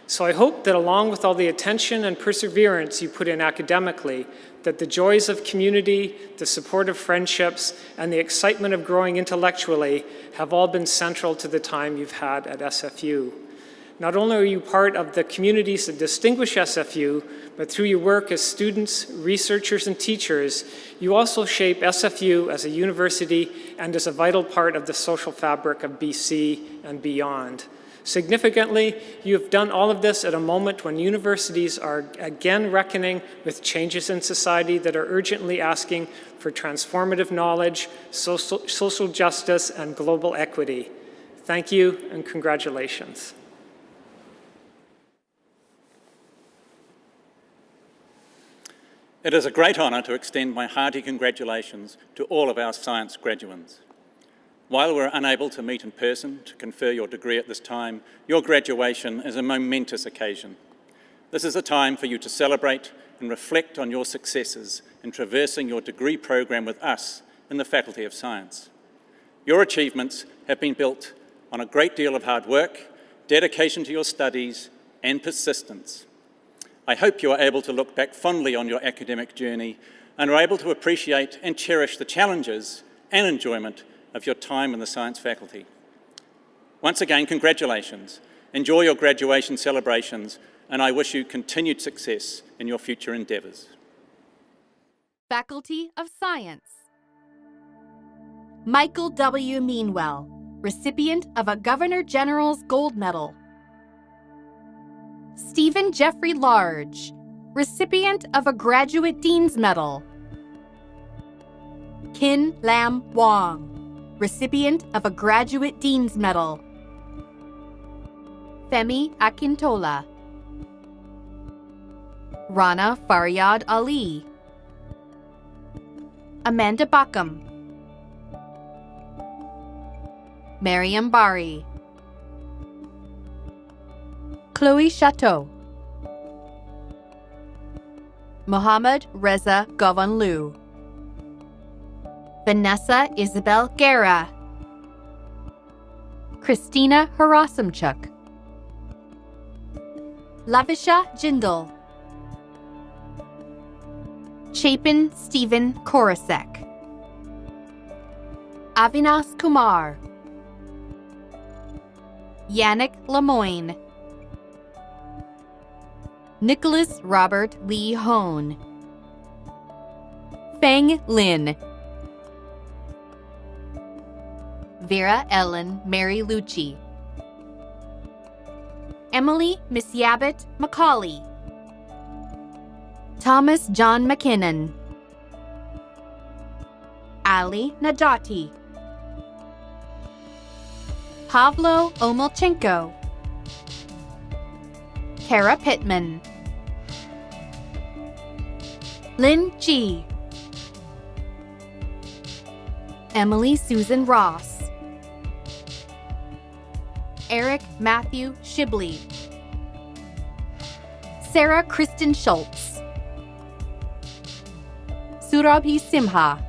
So I hope that along with all the attention and perseverance you put in academically, that the joys of community, the support of friendships, and the excitement of growing intellectually have all been central to the time you've had at SFU. Not only are you part of the communities that distinguish SFU, but through your work as students, researchers, and teachers, you also shape SFU as a university and as a vital part of the social fabric of BC and beyond. Significantly, you have done all of this at a moment when universities are again reckoning with changes in society that are urgently asking for transformative knowledge, social justice, and global equity. Thank you and congratulations. It is a great honour to extend my hearty congratulations to all of our science graduands. While we're unable to meet in person to confer your degree at this time, your graduation is a momentous occasion. This is a time for you to celebrate and reflect on your successes in traversing your degree program with us in the Faculty of Science. Your achievements have been built on a great deal of hard work, dedication to your studies, and persistence. I hope you are able to look back fondly on your academic journey and are able to appreciate and cherish the challenges and enjoyment of your time in the science faculty. Once again, congratulations. Enjoy your graduation celebrations, and I wish you continued success in your future endeavours. Faculty of Science. Michael W. Meanwell, recipient of a Governor General's Gold Medal. Stephen Jeffrey Large, recipient of a Graduate Dean's Medal. Kin Lam Wong, recipient of a Graduate Dean's Medal. Femi Akintola. Rana Faryad Ali. Amanda Bakam. Mariam Bari. Chloe Chateau. Mohammad Reza Govanlu. Vanessa Isabel Guerra. Christina Harasamchuk. Lavisha Jindal. Chapin Stephen Korosek. Avinash Kumar. Yannick Lemoyne. Nicholas Robert Lee Hone. Feng Lin. Vera Ellen Mary Lucci. Emily Miss Yabbit Macaulay. Thomas John McKinnon. Ali Najati. Pavlo Omolchenko. Kara Pittman. Lynn G. Emily Susan Ross. Eric Matthew Shibley. Sarah Kristen Schultz. Surabhi Simha.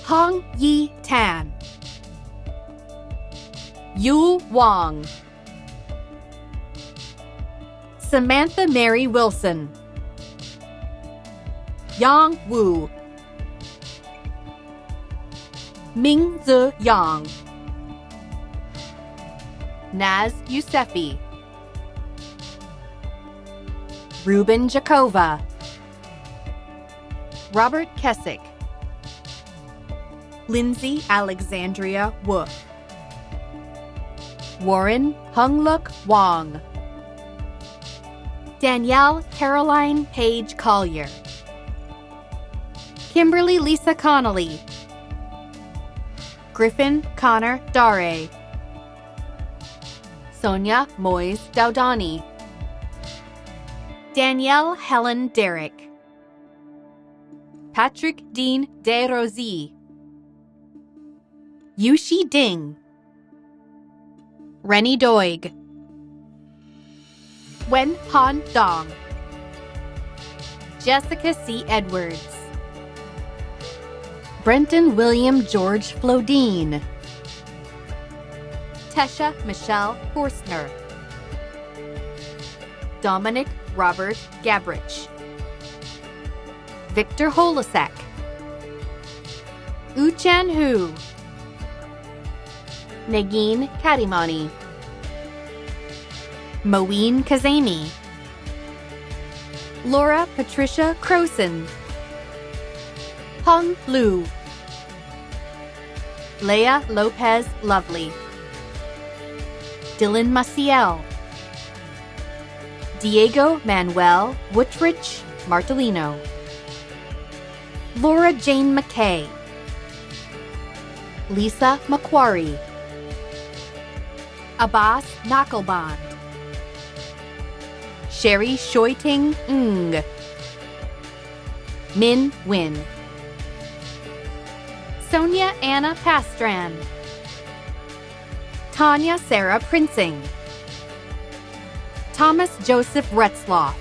Hong Yi Tan. Yul Wong. Samantha Mary Wilson. Yang Wu. Ming Zhe Yang. Naz Yousefi. Ruben Jakova. Robert Kessick. Lindsay Alexandria Wolf. Warren Hungluk Wong. Danielle Caroline Page Collier. Kimberly Lisa Connolly. Griffin Connor Dare. Sonia Moise Dowdani. Danielle Helen Derrick. Patrick Dean De Rosy, Yushi Ding, Rennie Doig, Wen Han Dong, Jessica C. Edwards, Brenton William George Flodine, Tesha Michelle Forstner, Dominic Robert Gabrich, Victor Holasek, Uchan Hu, Nagin Kadimani, Moeen Kazemi, Laura Patricia Croson, Hung Lu, Leah Lopez Lovely, Dylan Maciel, Diego Manuel Woodrich Martellino, Laura Jane McKay, Lisa Macquarie, Abbas Knucklebond, Sherry Shoiting Ng, Min Win, Sonia Anna Pastran, Tanya Sarah Prinsing, Thomas Joseph Retzloff,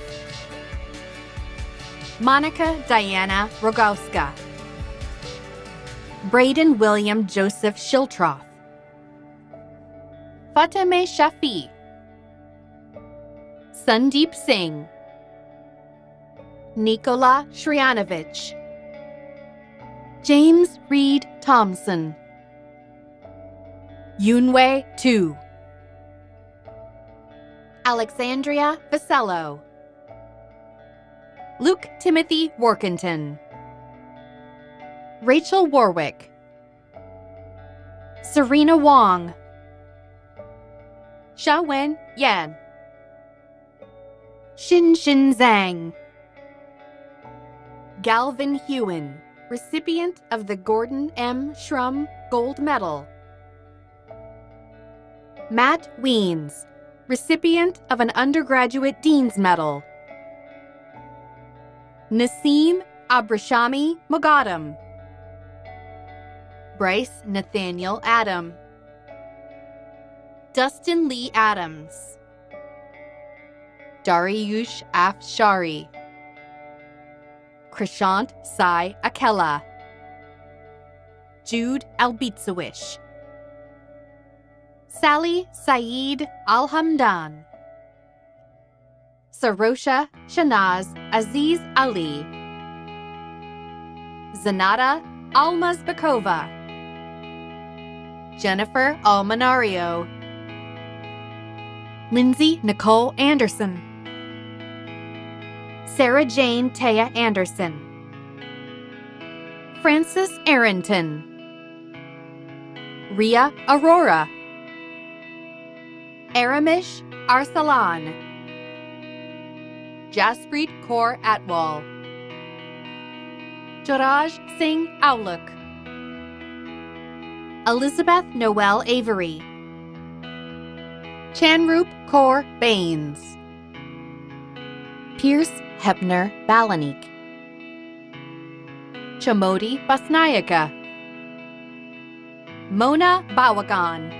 Monica Diana Rogowska, Braden William Joseph Shiltroff, Fateme Shafi, Sandeep Singh, Nikola Shrianovich, James Reed Thompson, Yunwei Tu, Alexandria Vasello, Luke Timothy Workington, Rachel Warwick, Serena Wong, Xiaowen Yan, Xin Zhang, Galvin Hewen, recipient of the Gordon M. Shrum Gold Medal, Matt Weens, recipient of an Undergraduate Dean's Medal, Naseem Abrashami Mogadam, Bryce Nathaniel Adam, Dustin Lee Adams, Dariush Afshari, Krishant Sai Akella, Jude Albitsawish, Sally Saeed Alhamdan, Sarosha Shanaz Aziz Ali, Zanata Almazbekova, Jennifer Almanario, Lindsay Nicole Anderson, Sarah Jane Taya Anderson, Francis Arrington, Ria Aurora, Aramish Arsalan, Jaspreet Kaur Atwal, Jaraj Singh Auluk, Elizabeth Noel Avery, Chanrup Kaur Baines, Pierce Hepner Balanik, Chamodi Basnayaka, Mona Bawagan,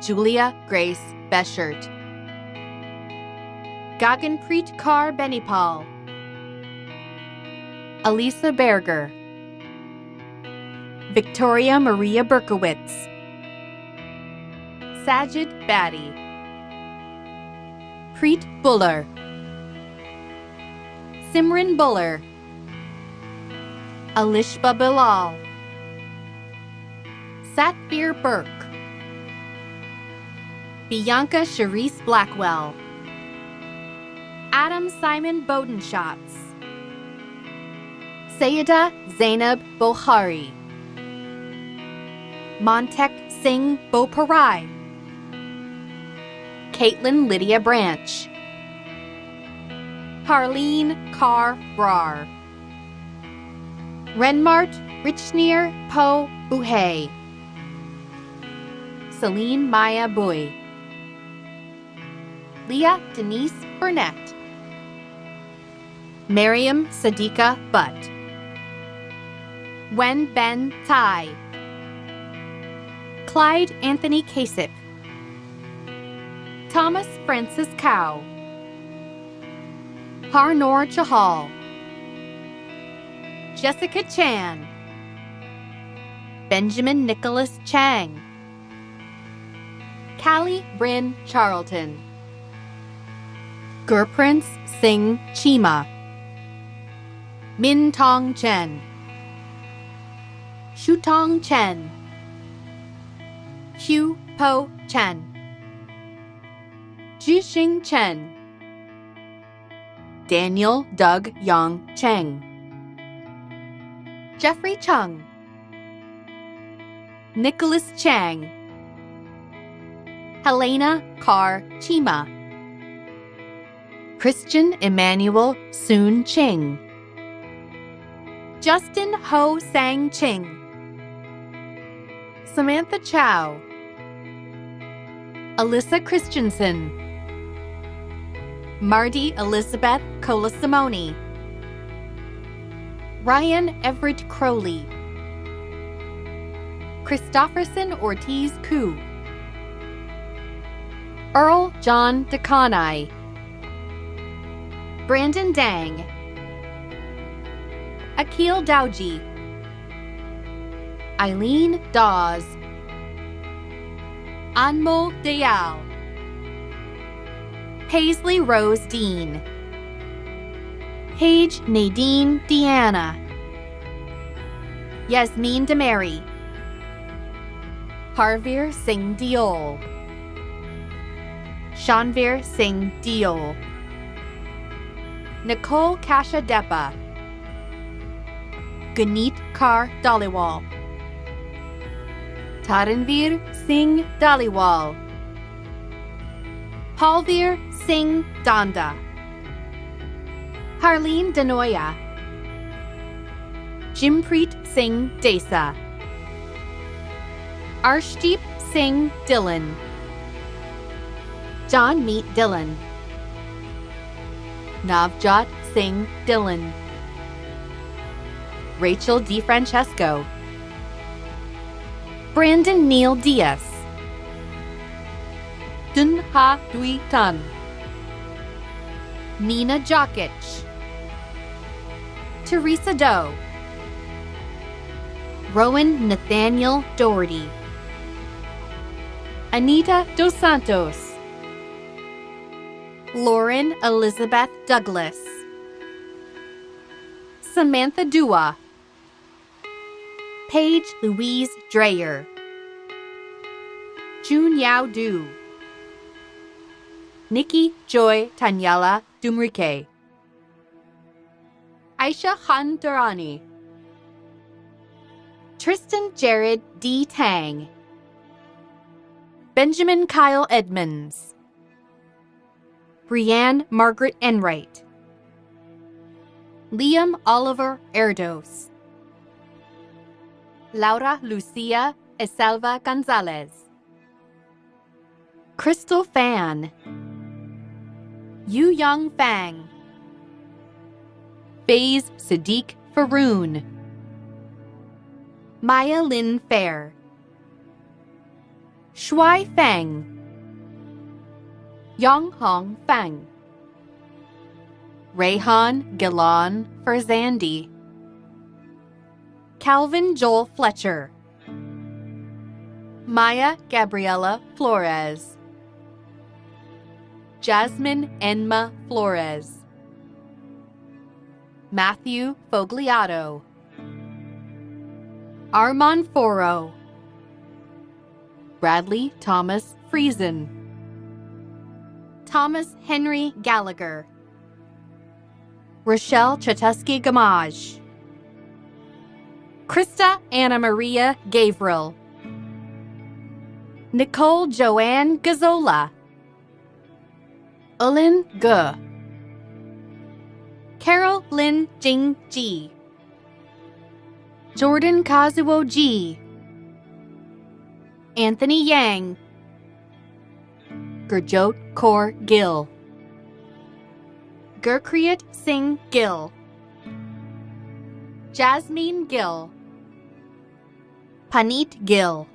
Julia Grace Beshert, Gaganpreet Kaur Benipal, Elisa Berger, Victoria Maria Berkowitz, Sajid Badi, Preet Buller, Simran Buller, Alishba Bilal, Satvir Burke, Bianca Charisse Blackwell, Adam Simon Bodenschatz, Sayeda Zainab Bohari, Montek Singh Boparai, Caitlin Lydia Branch, Harleen Carr Brar, Renmart Richnir Po Buhay, Celine Maya Bui, Leah Denise Burnett, Miriam Sadiqa Butt, Wen Ben Tai, Clyde Anthony Kasip, Thomas Francis Cow, Harnor Chahal, Jessica Chan, Benjamin Nicholas Chang, Callie Bryn Charlton, Gurprince Singh Chima, Min Tong Chen, Shutong Chen, Hugh Po Chen, Jixing Chen, Daniel Doug Yang Cheng, Jeffrey Chung, Nicholas Chang, Helena Carr Chima, Christian Emmanuel Soon Ching, Justin Ho Sang Ching, Samantha Chow, Alyssa Christensen, Marty Elizabeth Colasimoni, Ryan Everett Crowley, Christopherson Ortiz Koo, Earl John DeConai, Brandon Dang, Akil Dowji, Eileen Dawes, Anmol Dayal, Paisley Rose Dean, Paige Nadine Deanna, Yasmin Demary, Harveer Singh Diol, Shanveer Singh Diol, Nicole Kasha Depa, Guneet Kaur Dhaliwal, Taranveer Singh Dhaliwal, Palveer Singh Danda, Harleen Danoya, Jimpreet Singh Desa, Arshdeep Singh Dillon, John Meet Dillon, Navjot Singh Dillon, Rachel DiFrancesco, Brandon Neil Diaz, Dun Ha Dui Tan, Nina Jokic, Teresa Doe, Rowan Nathaniel Doherty, Anita Dos Santos, Lauren Elizabeth Douglas, Samantha Dua, Paige Louise Dreyer, Jun Yao Du, Nikki Joy Tanyala Dumrike, Aisha Han Durrani, Tristan Jared D. Tang, Benjamin Kyle Edmonds, Brianne Margaret Enright, Liam Oliver Erdos, Laura Lucia Eselva Gonzalez, Crystal Fan, Yu Young Fang, Faze Sadiq Faroon, Maya Lin Fair, Shuai Feng, Yang Hong Feng, Rayhan Gilan Farzandi, Calvin Joel Fletcher, Maya Gabriela Flores, Jasmine Enma Flores, Matthew Fogliato, Armand Foro, Bradley Thomas Friesen, Thomas Henry Gallagher, Rochelle Chatusky Gamage, Krista Anna Maria Gavril, Nicole Joanne Gazzola, Ulin Ge, Carol Lin Jing Ji, Jordan Kazuo Ji, Anthony Yang, Gurjot Kaur Gill, Gurpreet Singh Gill, Jasmine Gill, Paneet Gill,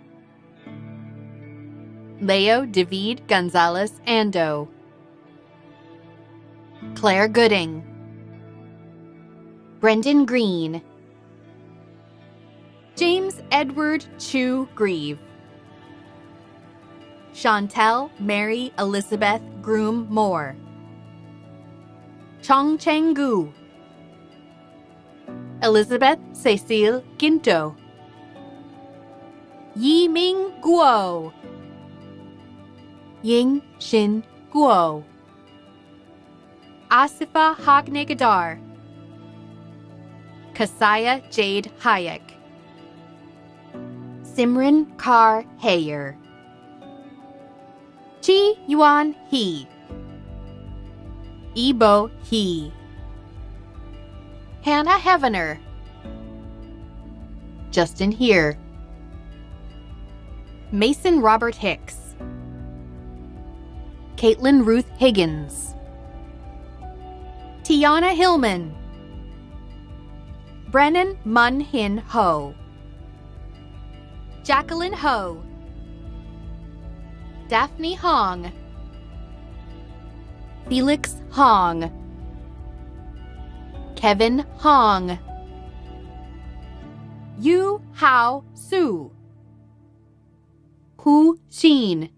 Leo David Gonzalez Ando, Claire Gooding, Brendan Green, James Edward Chu Grieve, Chantel Mary Elizabeth Groom Moore, Chong Cheng Gu, Elizabeth Cecile Ginto, Yi Ming Guo, Ying Shin Guo, Asifa Hagnegadar, Kasaya Jade Hayek, Simran Kar Hayer, Chi Yuan He, Ebo He, Hannah Heavener, Justin Here, Mason Robert Hicks, Caitlin Ruth Higgins, Tiana Hillman, Brennan Mun Hin Ho, Jacqueline Ho, Daphne Hong, Felix Hong, Kevin Hong, Yu Hao Su, Hu Xin,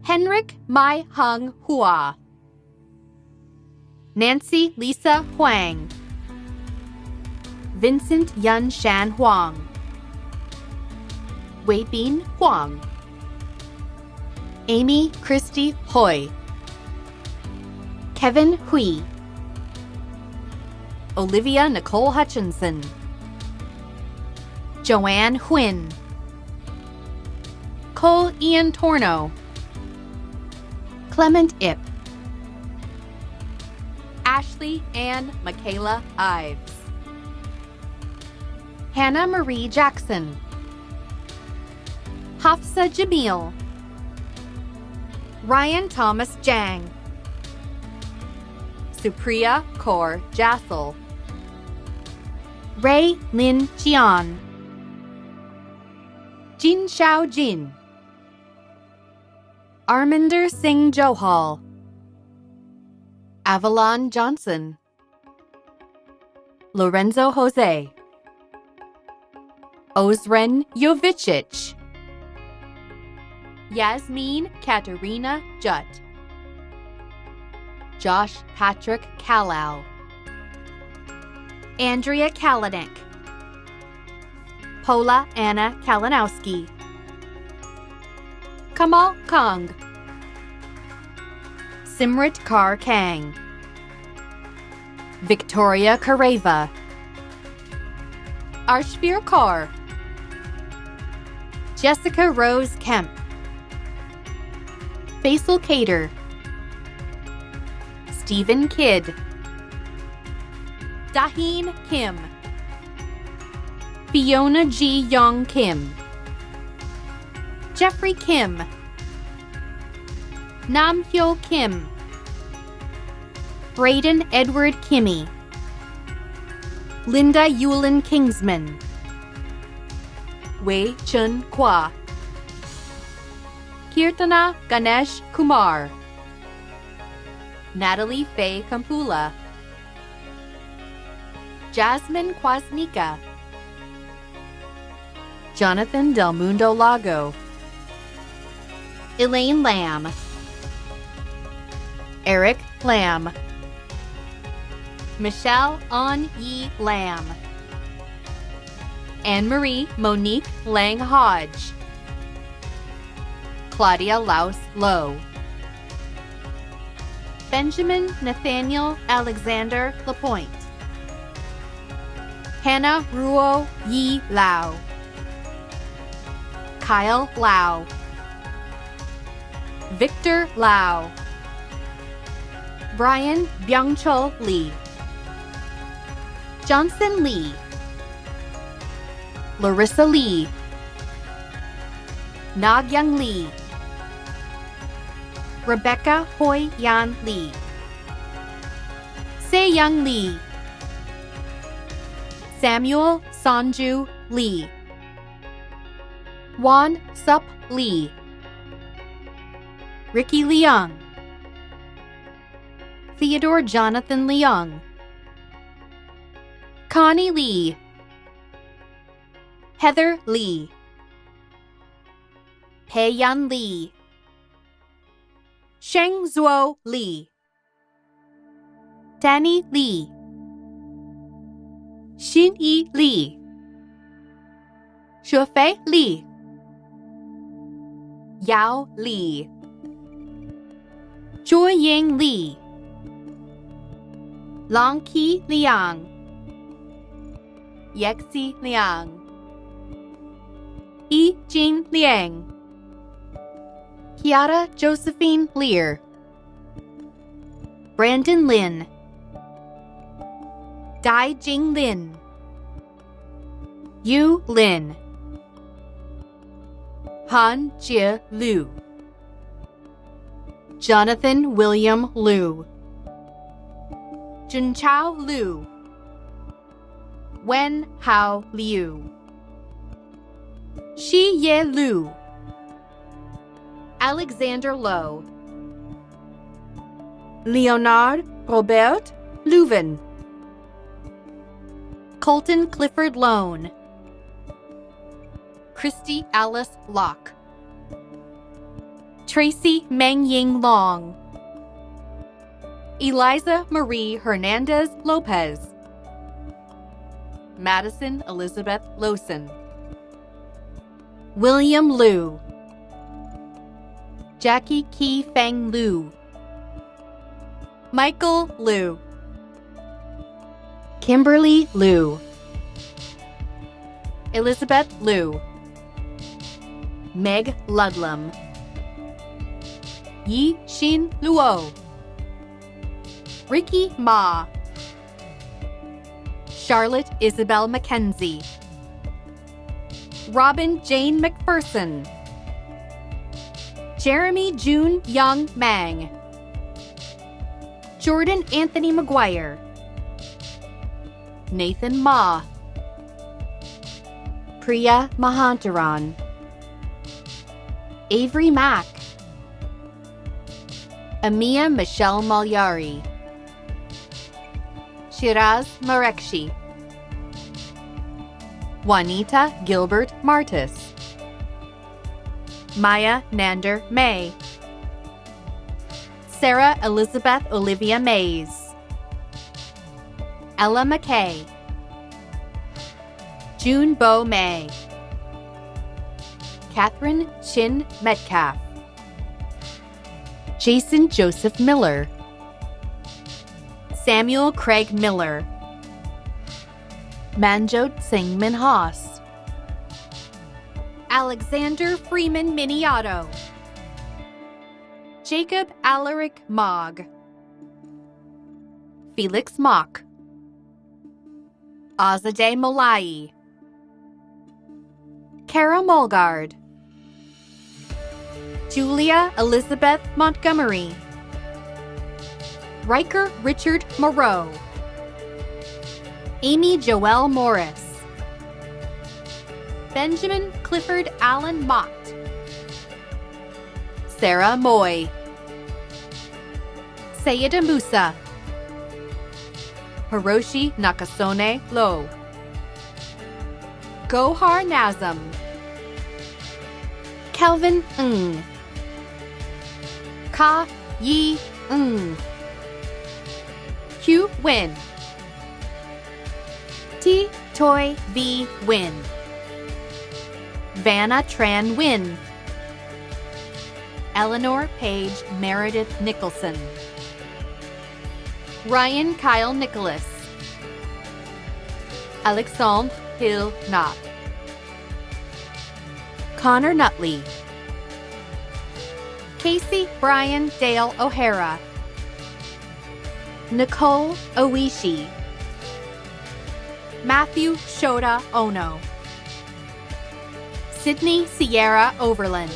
Henrik Mai Hung Hua, Nancy Lisa Huang, Vincent Yun Shan Huang, Wei Bin Huang, Amy Christy Hoy, Kevin Hui, Olivia Nicole Hutchinson, Joanne Huynh, Cole Ian Torno, Clement Ip, Ashley Ann Michaela Ives, Hannah Marie Jackson, Hafsa Jamil, Ryan Thomas Jang, Supriya Kaur Jassel, Ray Lin Jian, Jin Xiao Jin, Arminder Singh Johal, Avalon Johnson, Lorenzo Jose, Ozren Jovicic, Yasmin Katerina Jutt, Josh Patrick Kalau, Andrea Kalinek, Pola Anna Kalinowski, Kamal Kang, Simrit Kar Kang, Victoria Kareva, Arshvir Kaur, Jessica Rose Kemp, Faisal Cater, Stephen Kidd, Daheen Kim, Fiona G. Young Kim, Jeffrey Kim, Nam Hyo Kim, Braden Edward Kimmy, Linda Yulin Kingsman, Wei Chun Kwa, Kirtana Ganesh Kumar, Natalie Faye Kampula, Jasmine Kwasnika, Jonathan Del Mundo Lago, Elaine Lamb, Eric Lamb, Michelle An Yi Lamb, Anne-Marie Monique Lang Hodge, Claudia Laus Lowe, Benjamin Nathaniel Alexander Lapointe, Hannah Ruo Yi Lau, Kyle Lau, Victor Lau, Brian Byung-chul Lee, Johnson Lee, Larissa Lee, Nagyang Lee, Rebecca Hoi Yan Lee, Se-young Lee, Samuel Sanju Lee, Won Sup Lee, Ricky Leung, Theodore Jonathan Leung, Connie Lee, Heather Lee, Hei-yan Lee, Sheng Zuo Lee, Danny Lee, Xin-yi Lee, Shufei Lee, Yao Lee, Joy-ying Lee, Long-ki Liang, Yexi Liang, Yi-jin Liang, Kiara Josephine Lear, Brandon Lin, Dai Jing Lin, Yu Lin, Han Jie Liu, Jonathan William Liu, Junchao Liu, Wen Hao Liu, Shi Ye Liu, Alexander Lowe, Leonard Robert Leuven, Colton Clifford Lone, Christy Alice Locke, Tracy Meng Ying Long, Eliza Marie Hernandez Lopez, Madison Elizabeth Lawson, William Liu, Jackie Ki Feng Liu, Michael Liu, Kimberly Liu, Elizabeth Liu, Meg Ludlam, Yi Xin Luo, Ricky Ma, Charlotte Isabel McKenzie, Robin Jane McPherson, Jeremy June Young Mang, Jordan Anthony McGuire, Nathan Ma, Priya Mahantaran, Avery Mack, Amia Michelle Malyari, Shiraz Marekshi, Juanita Gilbert Martis, Maya Nander May, Sarah Elizabeth Olivia Mays, Ella McKay, June Bo May, Catherine Chin Metcalf, Jason Joseph Miller, Samuel Craig Miller, Manjot Singh Minhas, Alexander Freeman Miniato, Jacob Alaric Mogg, Felix Mock, Azadeh Molai, Kara Mulgard, Julia Elizabeth Montgomery, Riker Richard Moreau, Amy Joelle Morris, Benjamin Clifford Allen Mott, Sarah Moy, Sayeda Musa, Hiroshi Nakasone Lo, Gohar Nazem, Kelvin Ng, Ka Yi Ng, Hugh Win, T Toy V Win, Vanna Tran Win, Eleanor Page Meredith Nicholson, Ryan Kyle Nicholas, Alexandre Hill Knott, Connor Nutley, Casey Brian Dale O'Hara, Nicole Oishi, Matthew Shota Ono, Sydney Sierra Overland,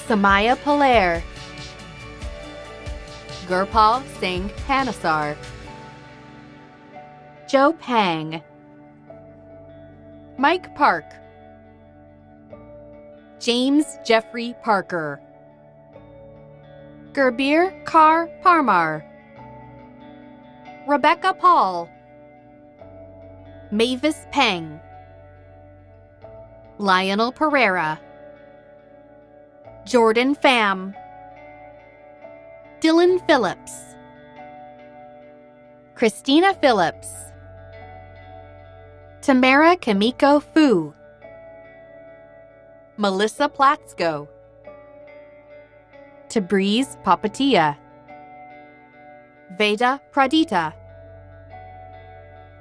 Samaya Palaire, Gurpal Singh Panasar, Joe Pang, Mike Park, James Jeffrey Parker, Gurbir Kar Parmar, Rebecca Paul, Mavis Peng, Lionel Pereira, Jordan Pham, Dylan Phillips, Christina Phillips, Tamara Kamiko Fu, Melissa Platsko, Tabriz Papatia, Veda Pradita,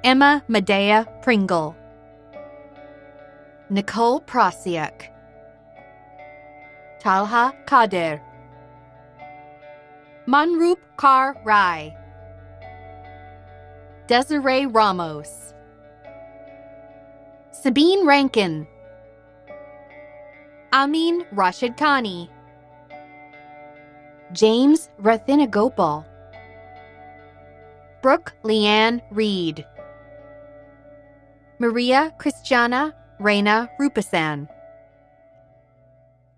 Emma Medea Pringle, Nicole Prosiak, Talha Kader, Manrup Kar Rai, Desiree Ramos, Sabine Rankin, Amin Rashid Khani, James Rathinagopal, Brooke Leanne Reed, Maria Christiana Reina Rupasan,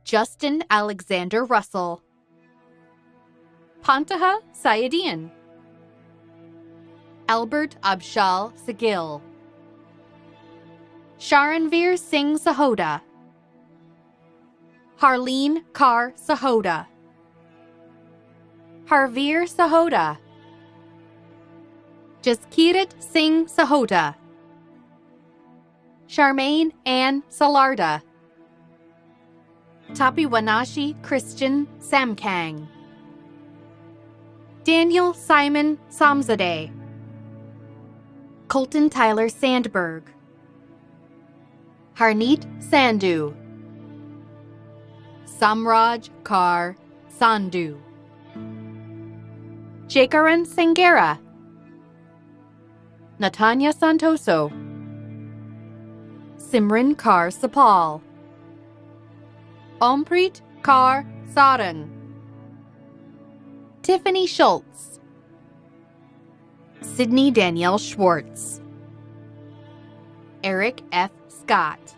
Justin Alexander Russell, Pantaha Sayedian, Albert Abshal Sagil, Sharanveer Singh Sahoda, Harleen Kar Sahoda, Harveer Sahoda, Jaskirat Singh Sahoda, Charmaine Ann Salarda, Tapiwanashi Christian Samkang, Daniel Simon Samzadeh, Colton Tyler Sandberg, Harneet Sandhu, Samraj Kar Sandhu, Jekaran Sangera, Natanya Santoso, Simran Kar Sapal, Ompreet Kar Sarang, Tiffany Schultz, Sydney Danielle Schwartz, Eric F. Scott,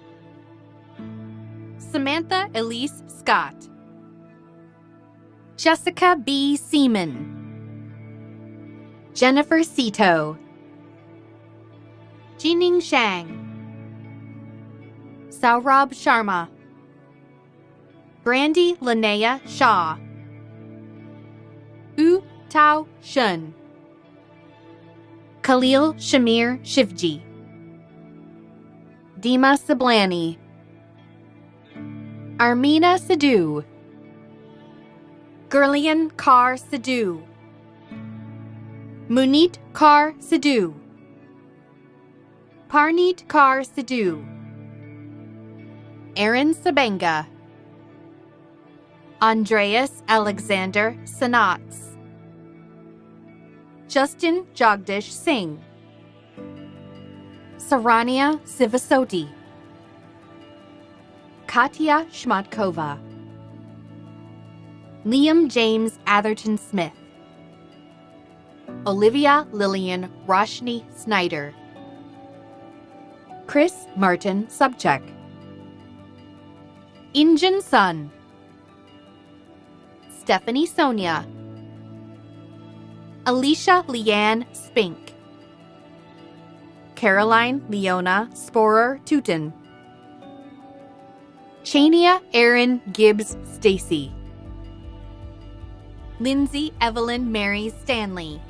Samantha Elise Scott, Jessica B. Seaman, Jennifer Sito, Jining Shang, Saurabh Sharma, Brandy Linnea Shaw, U Tao Shun, Khalil Shamir Shivji, Dima Sablani, Armina Sidhu, Gurlian Kar Sidhu, Munit Kar Sidhu, Parneet Kar Sidhu, Aaron Sabenga, Andreas Alexander Sanats, Justin Jagdish Singh, Sarania Sivasoti, Katya Shmatkova, Liam James Atherton Smith, Olivia Lillian Roshni Snyder, Chris Martin Subcheck, Injun Sun, Stephanie Sonia, Alicia Leanne Spink, Caroline Leona Sporer Tooten, Chania Erin Gibbs Stacy, Lindsay Evelyn Mary Stanley,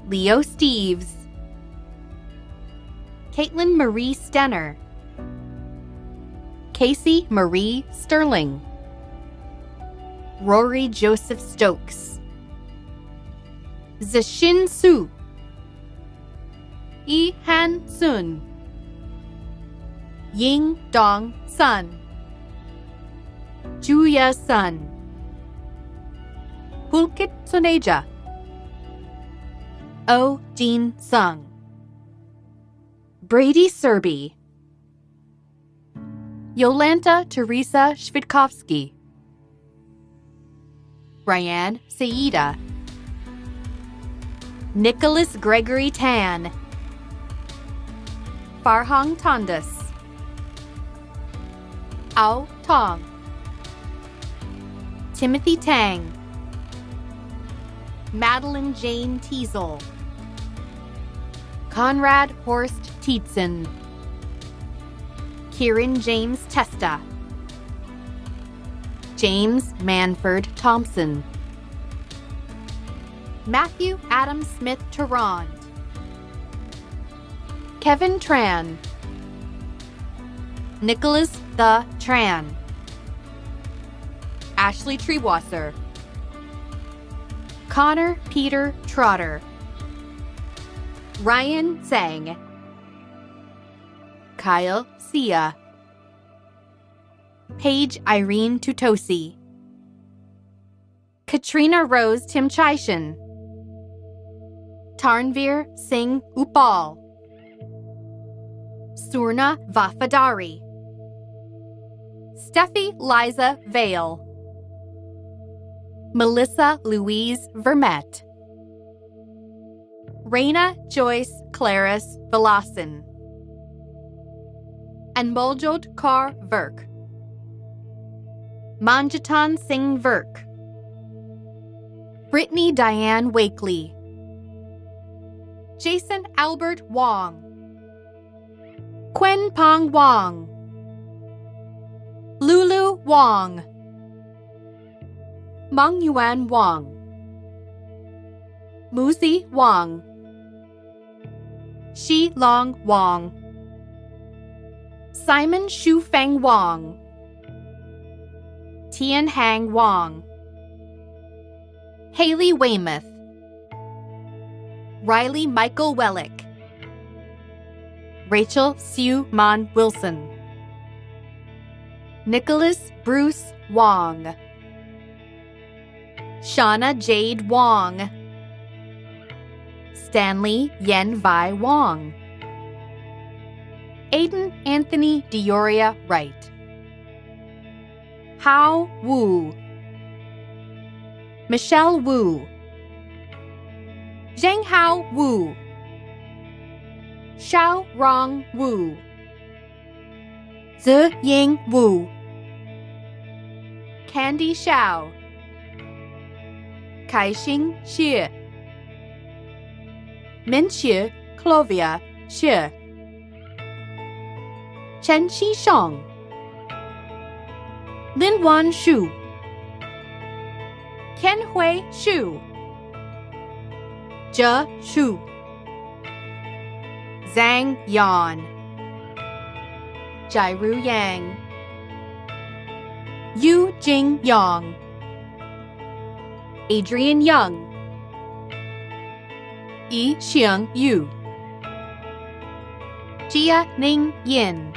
Leo Steves, Caitlin Marie Stenner, Casey Marie Sterling, Rory Joseph Stokes, Zishin Su, Yi Han Sun, Ying Dong Sun, Juya Sun, Pulkit Soneja, O Jin Sung, Brady Serby, Yolanta Teresa Shvitkovsky, Brianne Saida, Nicholas Gregory Tan, Farhang Tondas, Ao Tong, Timothy Tang, Madeline Jane Teasel, Conrad Horst Tietzen, Kieran James Testa, James Manford Thompson, Matthew Adam Smith Tarrant, Kevin Tran, Nicholas The Tran, Ashley Treewasser, Connor Peter Trotter, Ryan Zhang, Kyle Sia, Paige Irene Tutosi, Katrina Rose Timchaishan, Tarnveer Singh Upal, Surna Vafadari, Steffi Liza Vale, Melissa Louise Vermette, Raina Joyce Claris Velasin, Anmoljot Kaur Virk, Manjatan Singh Virk, Brittany Diane Wakely, Jason Albert Wong, Quen Pong Wong, Lulu Wong, Meng Yuan Wong, Muzi Wang, Shi Long Wang, Simon Shufeng Wang, Tian Hang Wang, Haley Weymouth, Riley Michael Wellick, Rachel Sue Mon Wilson, Nicholas Bruce Wong, Shauna Jade Wong, Stanley Yen Vi Wong, Aiden Anthony Dioria Wright, Hao Wu, Michelle Wu, Zhenghao Wu, Xiao Rong Wu, Zi Ying Wu, Candy Xiao, Kaixing Xie, Minxie Clovia Xie, Chen Xisheng, Linwan Shu, Kenhui Shu, Zhe Shu, Zhang Yan, Jairu Yang, Yu Jing Yang, Adrian Young, Yi Xiang Yu, Jia Ning Yin,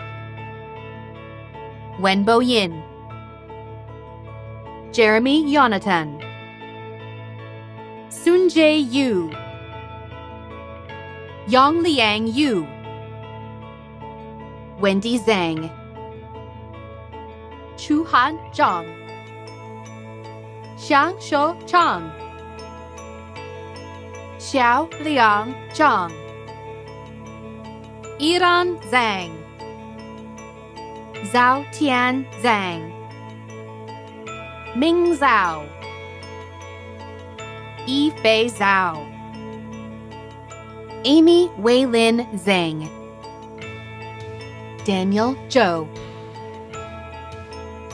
Wenbo Yin, Jeremy Yonatan, Sun Jae Yu, Yang Liang Yu, Wendy Zhang, Chu Han Zhang, Xiang Shou Chang, Xiao Liang Zhang, Iran Zhang, Zhao Tian Zhang, Ming Zhao, Yifei Zhao, Amy Weilin Zhang, Daniel Zhou,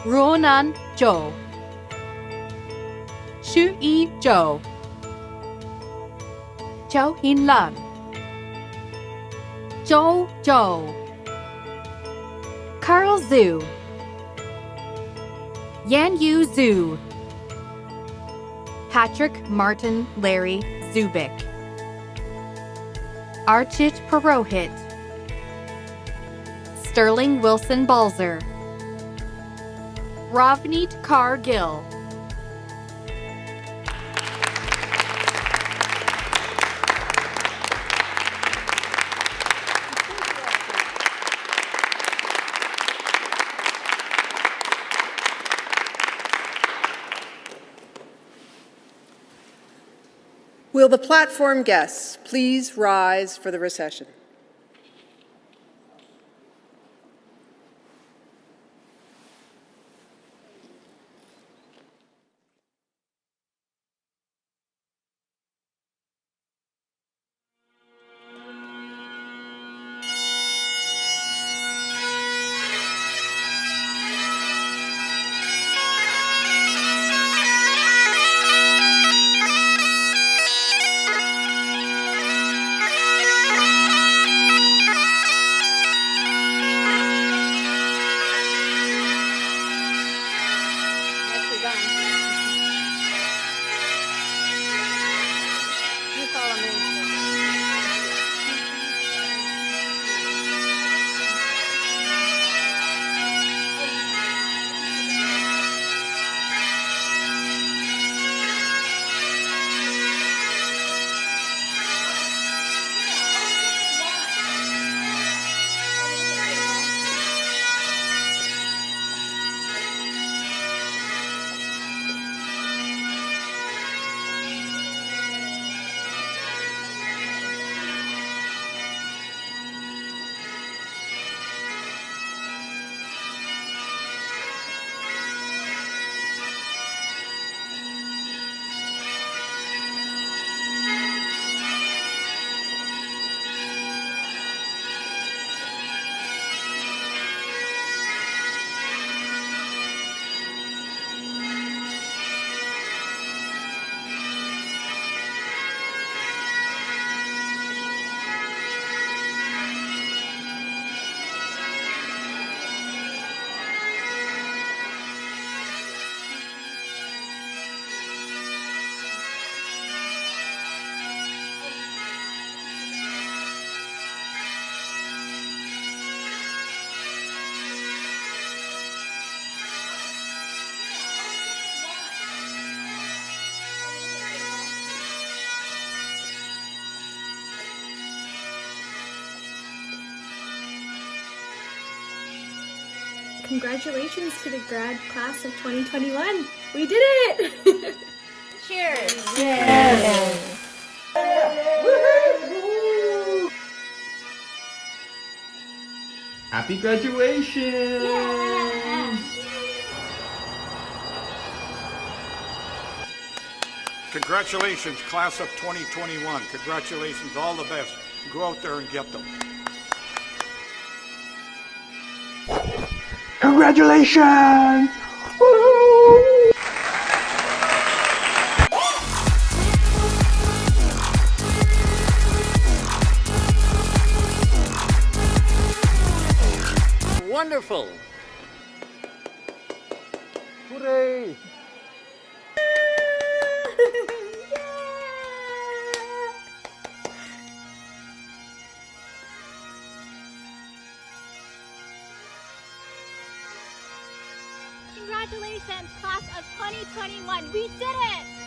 Ruonan Zhou, Xu Yi Zhou, Zhou Hinlan, Zhou Zhou, Carl Zhu, Yan Yu Zhu, Patrick Martin Larry Zubik, Archit Purohit, Sterling Wilson Balzer, Ravneet Kaur Gill, Will the platform guests please rise for the recession? Congratulations to the grad class of 2021. We did it! Cheers! Yes. Happy graduation! Congratulations, class of 2021. Congratulations, all the best. Go out there and get them. Congratulations! Woo! Wonderful. Hooray! Congratulations, class of 2021. We did it!